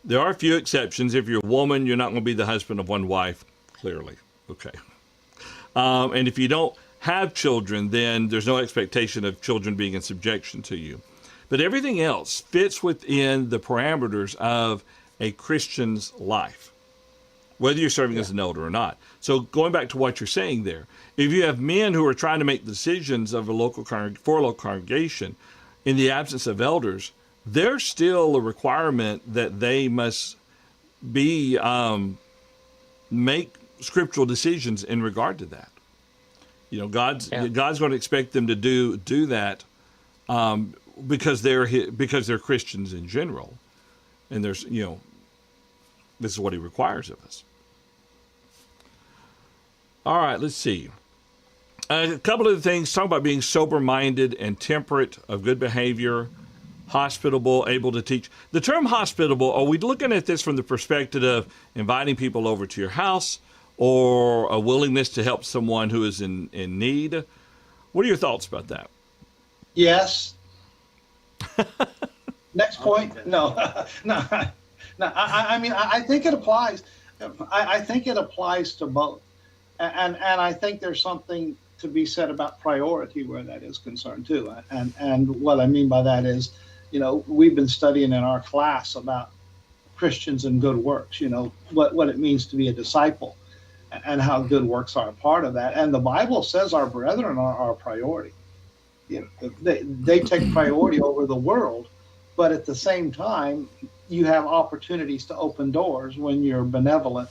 There are a few exceptions. If you're a woman, you're not going to be the husband of one wife, clearly. Okay. And if you don't have children, then there's no expectation of children being in subjection to you. But everything else fits within the parameters of a Christian's life, whether you're serving as an elder or not. So going back to what you're saying there, if you have men who are trying to make decisions of for a local congregation in the absence of elders, there's still a requirement that they must be make scriptural decisions in regard to that. God's going to expect them to do that because they're Christians in general, and there's this is what He requires of us. All right, let's see. A couple of things. Talk about being sober-minded and temperate, of good behavior, hospitable, able to teach. The term hospitable, are we looking at this from the perspective of inviting people over to your house or a willingness to help someone who is in need? What are your thoughts about that? Yes. Next point. No. I think it applies. I think it applies to both. And I think there's something to be said about priority where that is concerned too. And what I mean by that is, we've been studying in our class about Christians and good works, what it means to be a disciple and how good works are a part of that. And the Bible says our brethren are our priority. They take priority over the world, but at the same time, you have opportunities to open doors when you're benevolent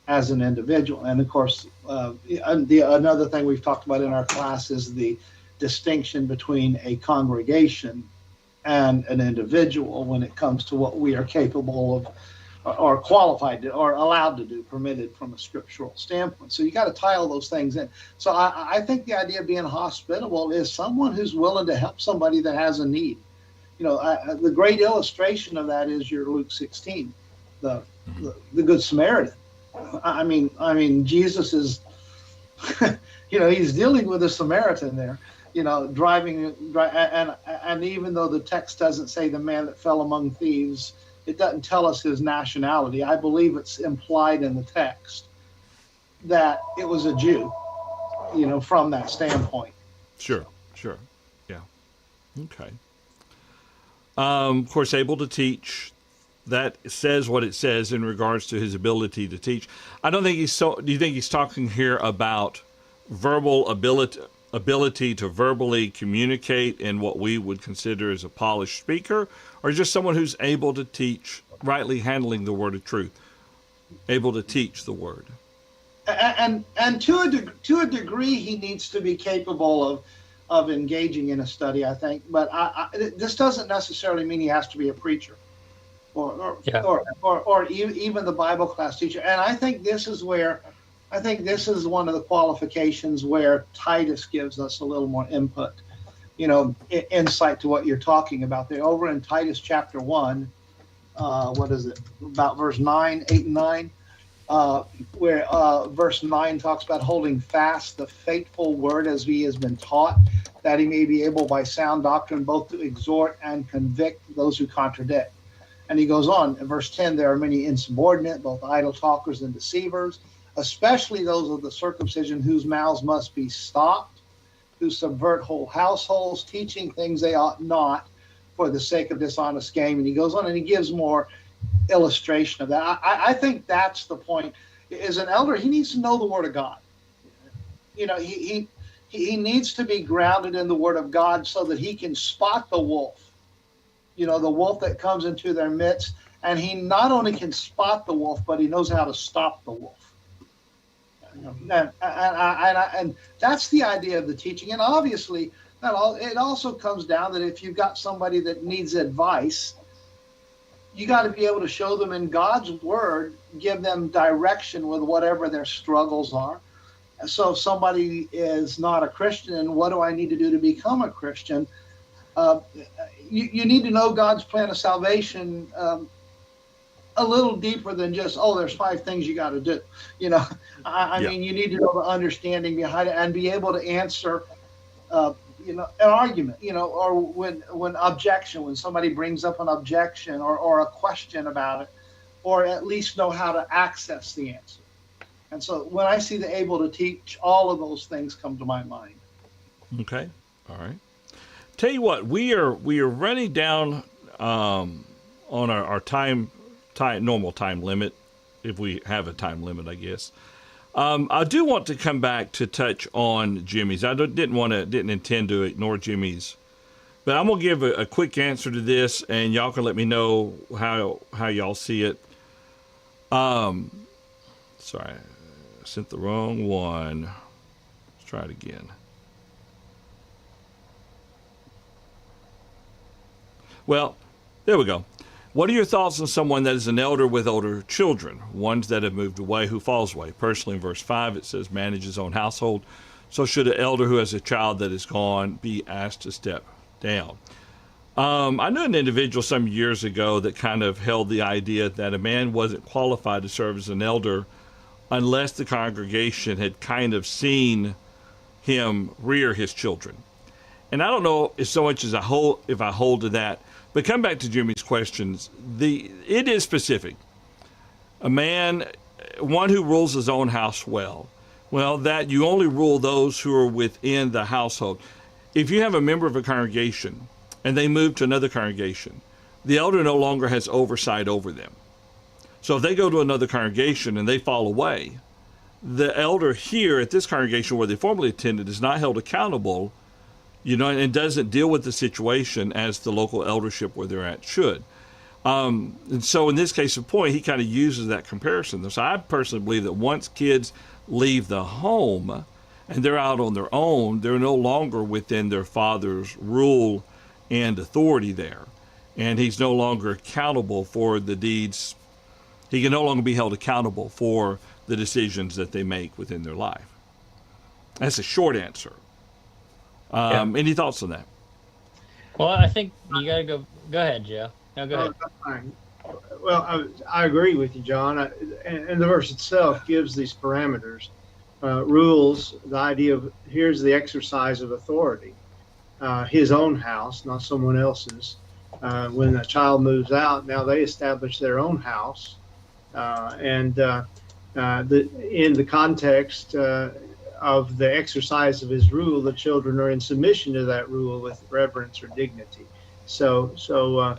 as an individual. And of course, another thing we've talked about in our class is the distinction between a congregation and an individual when it comes to what we are capable of or qualified to or allowed to do, permitted from a scriptural standpoint. So you got to tie all those things in. So I think the idea of being hospitable is someone who's willing to help somebody that has a need. The great illustration of that is your Luke 16, the Good Samaritan. I mean, Jesus is, he's dealing with a Samaritan there, driving, and even though the text doesn't say the man that fell among thieves, it doesn't tell us his nationality. I believe it's implied in the text that it was a Jew, from that standpoint. Sure. Yeah. Okay. Of course, able to teach. That says what it says in regards to his ability to teach. I don't think do you think he's talking here about verbal ability? ability to verbally communicate in what we would consider as a polished speaker, or just someone who's able to teach, rightly handling the word of truth, able to teach the word? And to a degree, he needs to be capable of engaging in a study, I think. But this doesn't necessarily mean he has to be a preacher Yeah. or even the Bible class teacher. And I think this is one of the qualifications where Titus gives us a little more input, insight to what you're talking about there. Over in Titus chapter 1, what is it, about verse 9, 8 and 9, where verse 9 talks about holding fast the faithful word as he has been taught, that he may be able by sound doctrine both to exhort and convict those who contradict. And he goes on, in verse 10, there are many insubordinate, both idle talkers and deceivers, especially those of the circumcision whose mouths must be stopped, who subvert whole households, teaching things they ought not for the sake of dishonest gain. And he goes on and he gives more illustration of that. I think that's the point. As an elder, he needs to know the Word of God. He needs to be grounded in the Word of God so that he can spot the wolf, the wolf that comes into their midst. And he not only can spot the wolf, but he knows how to stop the wolf. And that's the idea of the teaching. And obviously, it also comes down that if you've got somebody that needs advice, you got to be able to show them in God's word, give them direction with whatever their struggles are. So if somebody is not a Christian, and what do I need to do to become a Christian? You need to know God's plan of salvation a little deeper than just, there's 5 things you got to do. I mean, you need to know the understanding behind it and be able to answer an argument, or when objection, when somebody brings up an objection or a question about it, or at least know how to access the answer. And so when I see the able to teach, all of those things come to my mind. Okay. All right. Tell you what, we are running down on our normal time limit, if we have a time limit, I guess. I do want to come back to touch on Jimmy's. I didn't intend to ignore Jimmy's, but I'm gonna give a quick answer to this, and y'all can let me know how y'all see it. Sorry, I sent the wrong one. Let's try it again. Well, there we go. What are your thoughts on someone that is an elder with older children, ones that have moved away, who falls away? Personally, in verse 5, it says, manage his own household. So should an elder who has a child that is gone be asked to step down? I knew an individual some years ago that kind of held the idea that a man wasn't qualified to serve as an elder unless the congregation had kind of seen him rear his children. And I don't know if so much as if I hold to that. But come back to Jimmy's questions. It is specific. A man, one who rules his own house well, that you only rule those who are within the household. If you have a member of a congregation and they move to another congregation, the elder no longer has oversight over them. So if they go to another congregation and they fall away, the elder here at this congregation where they formerly attended is not held accountable, and doesn't deal with the situation as the local eldership where they're at should. And so in this case of point, he kind of uses that comparison. So I personally believe that once kids leave the home and they're out on their own, they're no longer within their father's rule and authority there. And he's no longer accountable for the deeds. He can no longer be held accountable for the decisions that they make within their life. That's a short answer. Any thoughts on that? Well, I think you got to go. Go ahead, Joe. No, go ahead. Fine. Well, I agree with you, John. And the verse itself gives these parameters, rules, the idea of here's the exercise of authority, his own house, not someone else's. When a child moves out, now they establish their own house. In the context of the exercise of his rule, the children are in submission to that rule with reverence or dignity. So some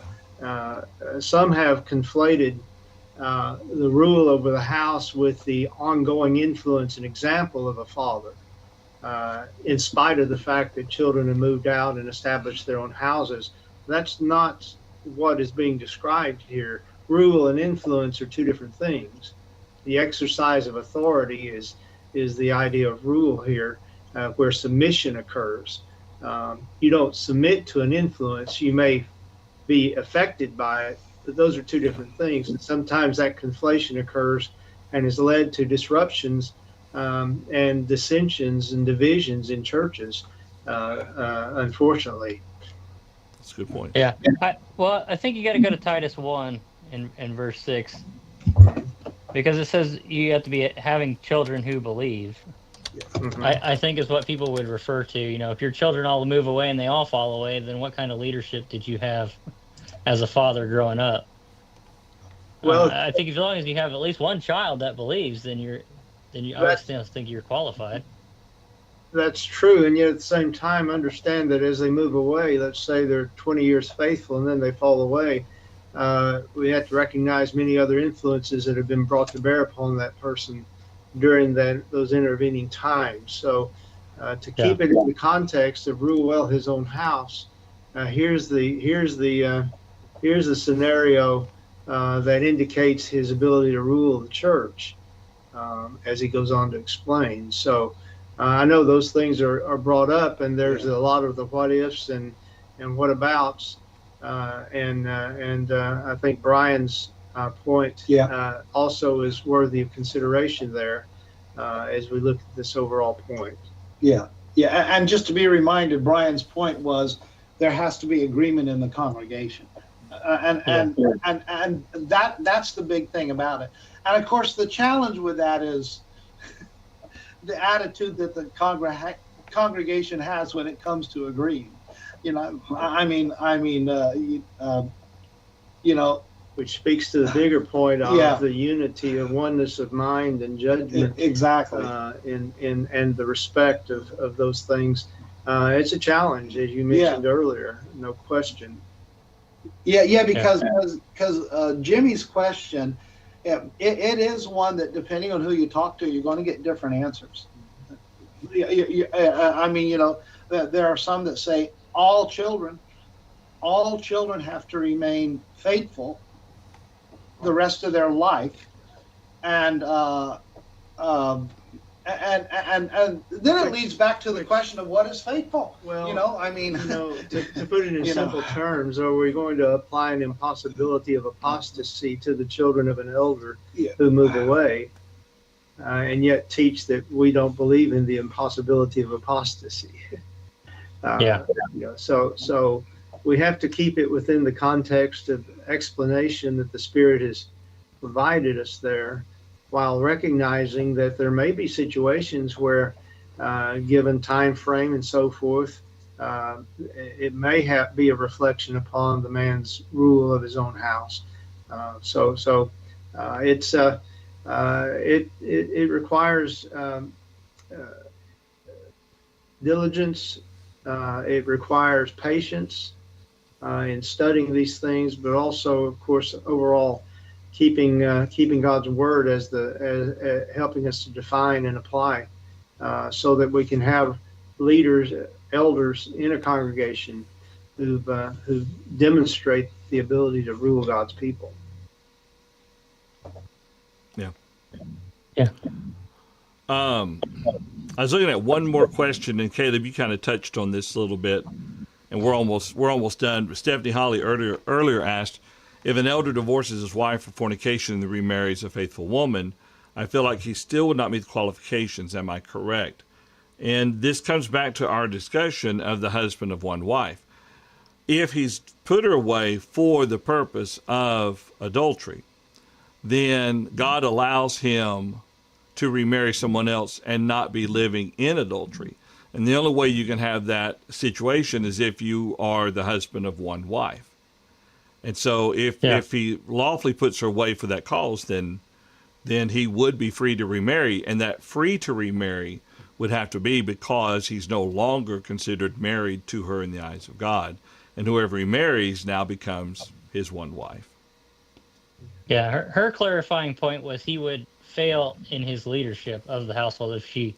have conflated the rule over the house with the ongoing influence and example of a father. in spite of the fact that children have moved out and established their own houses. That's not what is being described here. Rule and influence are two different things. The exercise of authority is the idea of rule here, where submission occurs. You don't submit to an influence. You may be affected by it, but those are two different things. And sometimes that conflation occurs and has led to disruptions and dissensions and divisions in churches, unfortunately. That's a good point. Yeah. I think you got to go to Titus 1 in verse 6, because it says you have to be having children who believe. Mhm. I think is what people would refer to. If your children all move away and they all fall away, then what kind of leadership did you have as a father growing up? Well, I think as long as you have at least one child that believes, then I still think you're qualified. that's true, and yet at the same time, understand that as they move away, let's say they're 20 years faithful and then they fall away, we have to recognize many other influences that have been brought to bear upon that person during those intervening times. So, to keep it in the context of rule well his own house, here's the scenario that indicates his ability to rule the church, as he goes on to explain. So. I know those things are brought up, and there's a lot of the what ifs and what abouts, and I think Brian's point also is worthy of consideration there as we look at this overall point. Yeah, and just to be reminded, Brian's point was there has to be agreement in the congregation, and that's the big thing about it. And of course, the challenge with that is the attitude that the congregation has when it comes to agreeing. Which speaks to the bigger point of the unity and oneness of mind and judgment. Exactly. And the respect of those things. It's a challenge, as you mentioned earlier, no question. Because Jimmy's question, it is one that, depending on who you talk to, you're going to get different answers. There are some that say all children have to remain faithful the rest of their life, and then it leads back to the question of what is faithful. Well, to put it in simple terms, are we going to apply an impossibility of apostasy to the children of an elder who move away, and yet teach that we don't believe in the impossibility of apostasy? So we have to keep it within the context of explanation that the Spirit has provided us there, while recognizing that there may be situations where, given time frame and so forth, it may be a reflection upon the man's rule of his own house. It requires diligence. It requires patience in studying these things, but also, of course, overall keeping God's word as helping us to define and apply, so that we can have leaders, elders in a congregation who demonstrate the ability to rule God's people. Yeah. I was looking at one more question, and Caleb, you kind of touched on this a little bit, and we're almost done. But Stephanie Holly earlier asked, if an elder divorces his wife for fornication and then remarries a faithful woman, I feel like he still would not meet the qualifications. Am I correct? And this comes back to our discussion of the husband of one wife. If he's put her away for the purpose of adultery, then God allows him to remarry someone else and not be living in adultery. And the only way you can have that situation is if you are the husband of one wife. And so if he lawfully puts her away for that cause, then he would be free to remarry. And that free to remarry would have to be because he's no longer considered married to her in the eyes of God. And whoever he marries now becomes his one wife. Yeah, her clarifying point was he would fail in his leadership of the household if she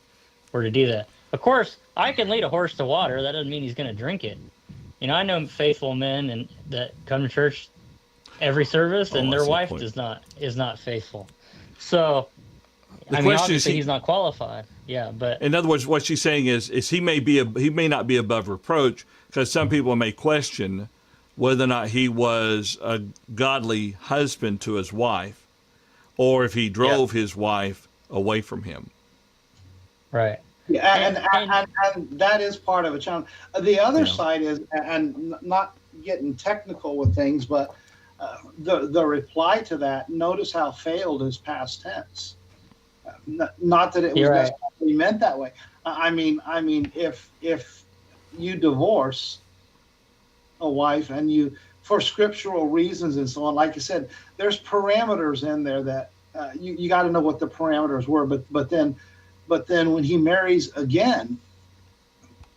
were to do that. Of course, I can lead a horse to water. That doesn't mean he's going to drink it. I know faithful men and that come to church every service, Oh, and I their see the wife point. is not faithful. So, The I mean, question is, obviously he's not qualified. Yeah, but in other words, what she's saying is he may not be above reproach, because some people may question whether or not he was a godly husband to his wife, or if he drove his wife away from him. right. Yeah, And and that is part of a challenge. The other Yeah. side is, and not getting technical with things, but the reply to that. Notice how failed is past tense. Not that it was You're right. necessarily meant that way. I mean, if you divorce a wife and you, for scriptural reasons and so on, like you said, there's parameters in there that you got to know what the parameters were. But then when he marries again,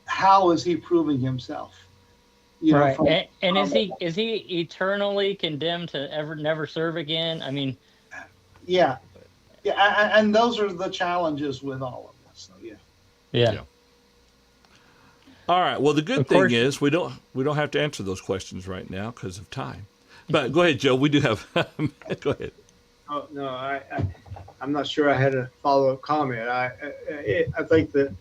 how is he proving himself? Right. And is he eternally condemned to never serve again? I mean, yeah, and those are the challenges with all of this. So yeah. yeah. All right. Well, the good Of thing course. is we don't have to answer those questions right now because of time. But go ahead, Joe. We do have. Go ahead. Oh, no, I'm not sure I had a follow-up comment. I think that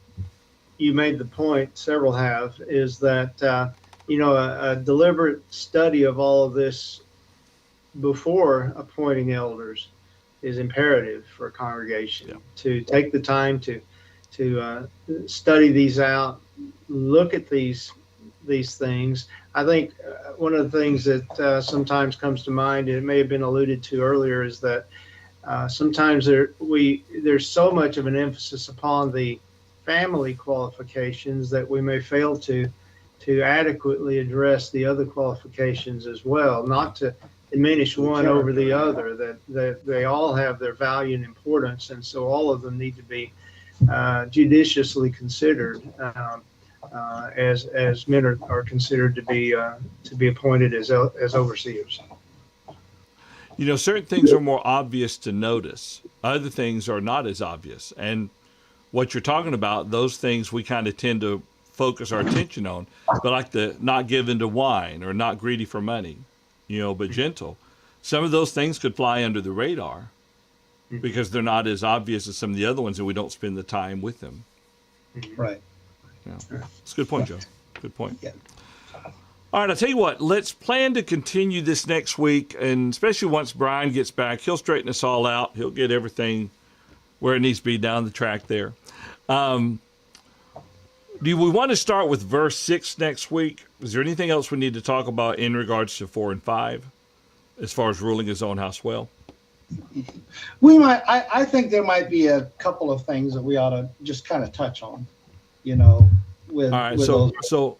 you made the point, several have, is that, a deliberate study of all of this before appointing elders is imperative for a congregation to take the time to study these out, look at these things. I think one of the things that sometimes comes to mind, and it may have been alluded to earlier, is that sometimes there's so much of an emphasis upon the family qualifications that we may fail to adequately address the other qualifications as well, not to diminish one over the other, that they all have their value and importance, and so all of them need to be judiciously considered as men are considered to be appointed as overseers. Certain things are more obvious to notice. Other things are not as obvious. And what you're talking about, those things we kind of tend to focus our attention on, but like the not given to wine or not greedy for money, but gentle. Some of those things could fly under the radar because they're not as obvious as some of the other ones, and we don't spend the time with them. Right. Yeah. It's a good point, Joe. Good point. Yeah. All right, I'll tell you what, let's plan to continue this next week, and especially once Brian gets back, he'll straighten us all out. He'll get everything where it needs to be down the track there. Do we want to start with verse 6 next week? Is there anything else we need to talk about in regards to 4 and 5 as far as ruling his own house well? We might. I think there might be a couple of things that we ought to just kind of touch on. With all right. with So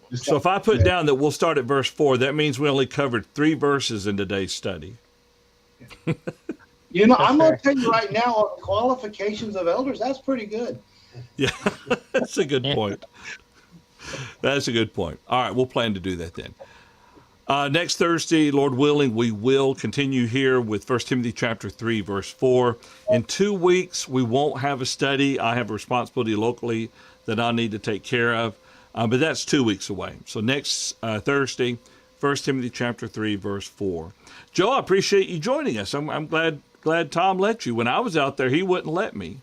those if I put down that we'll start at verse 4, that means we only covered 3 verses in today's study. I'm going to tell you right now, on the qualifications of elders, that's pretty good. Yeah, that's a good point. That's a good point. All right, we'll plan to do that then. Next Thursday, Lord willing, we will continue here with 1 Timothy chapter 3, verse 4. In 2 weeks, we won't have a study. I have a responsibility locally that I need to take care of, but that's 2 weeks away. So next Thursday, 1 Timothy chapter 3, verse 4. Joe, I appreciate you joining us. I'm glad Tom let you. When I was out there, he wouldn't let me.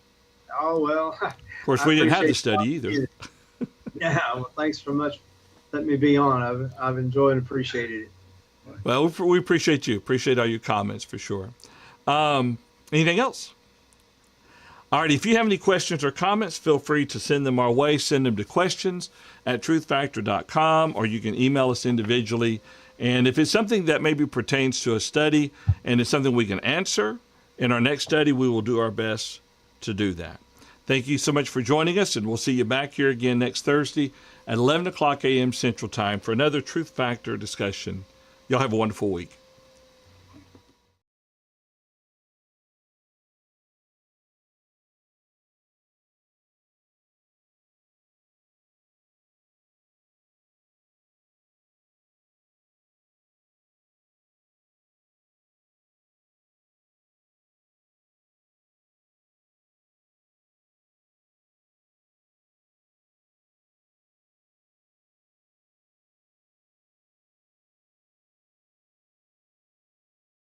Oh, well. Of course, we didn't have the study either. Yeah, well, thanks for much letting me be on. I've enjoyed and appreciated it. Well, we appreciate you. Appreciate all your comments for sure. Anything else? All right, if you have any questions or comments, feel free to send them our way. Send them to questions@truthfactor.com, or you can email us individually. And if it's something that maybe pertains to a study and it's something we can answer in our next study, we will do our best to do that. Thank you so much for joining us, and we'll see you back here again next Thursday at 11 o'clock a.m. Central Time for another Truth Factor discussion. Y'all have a wonderful week.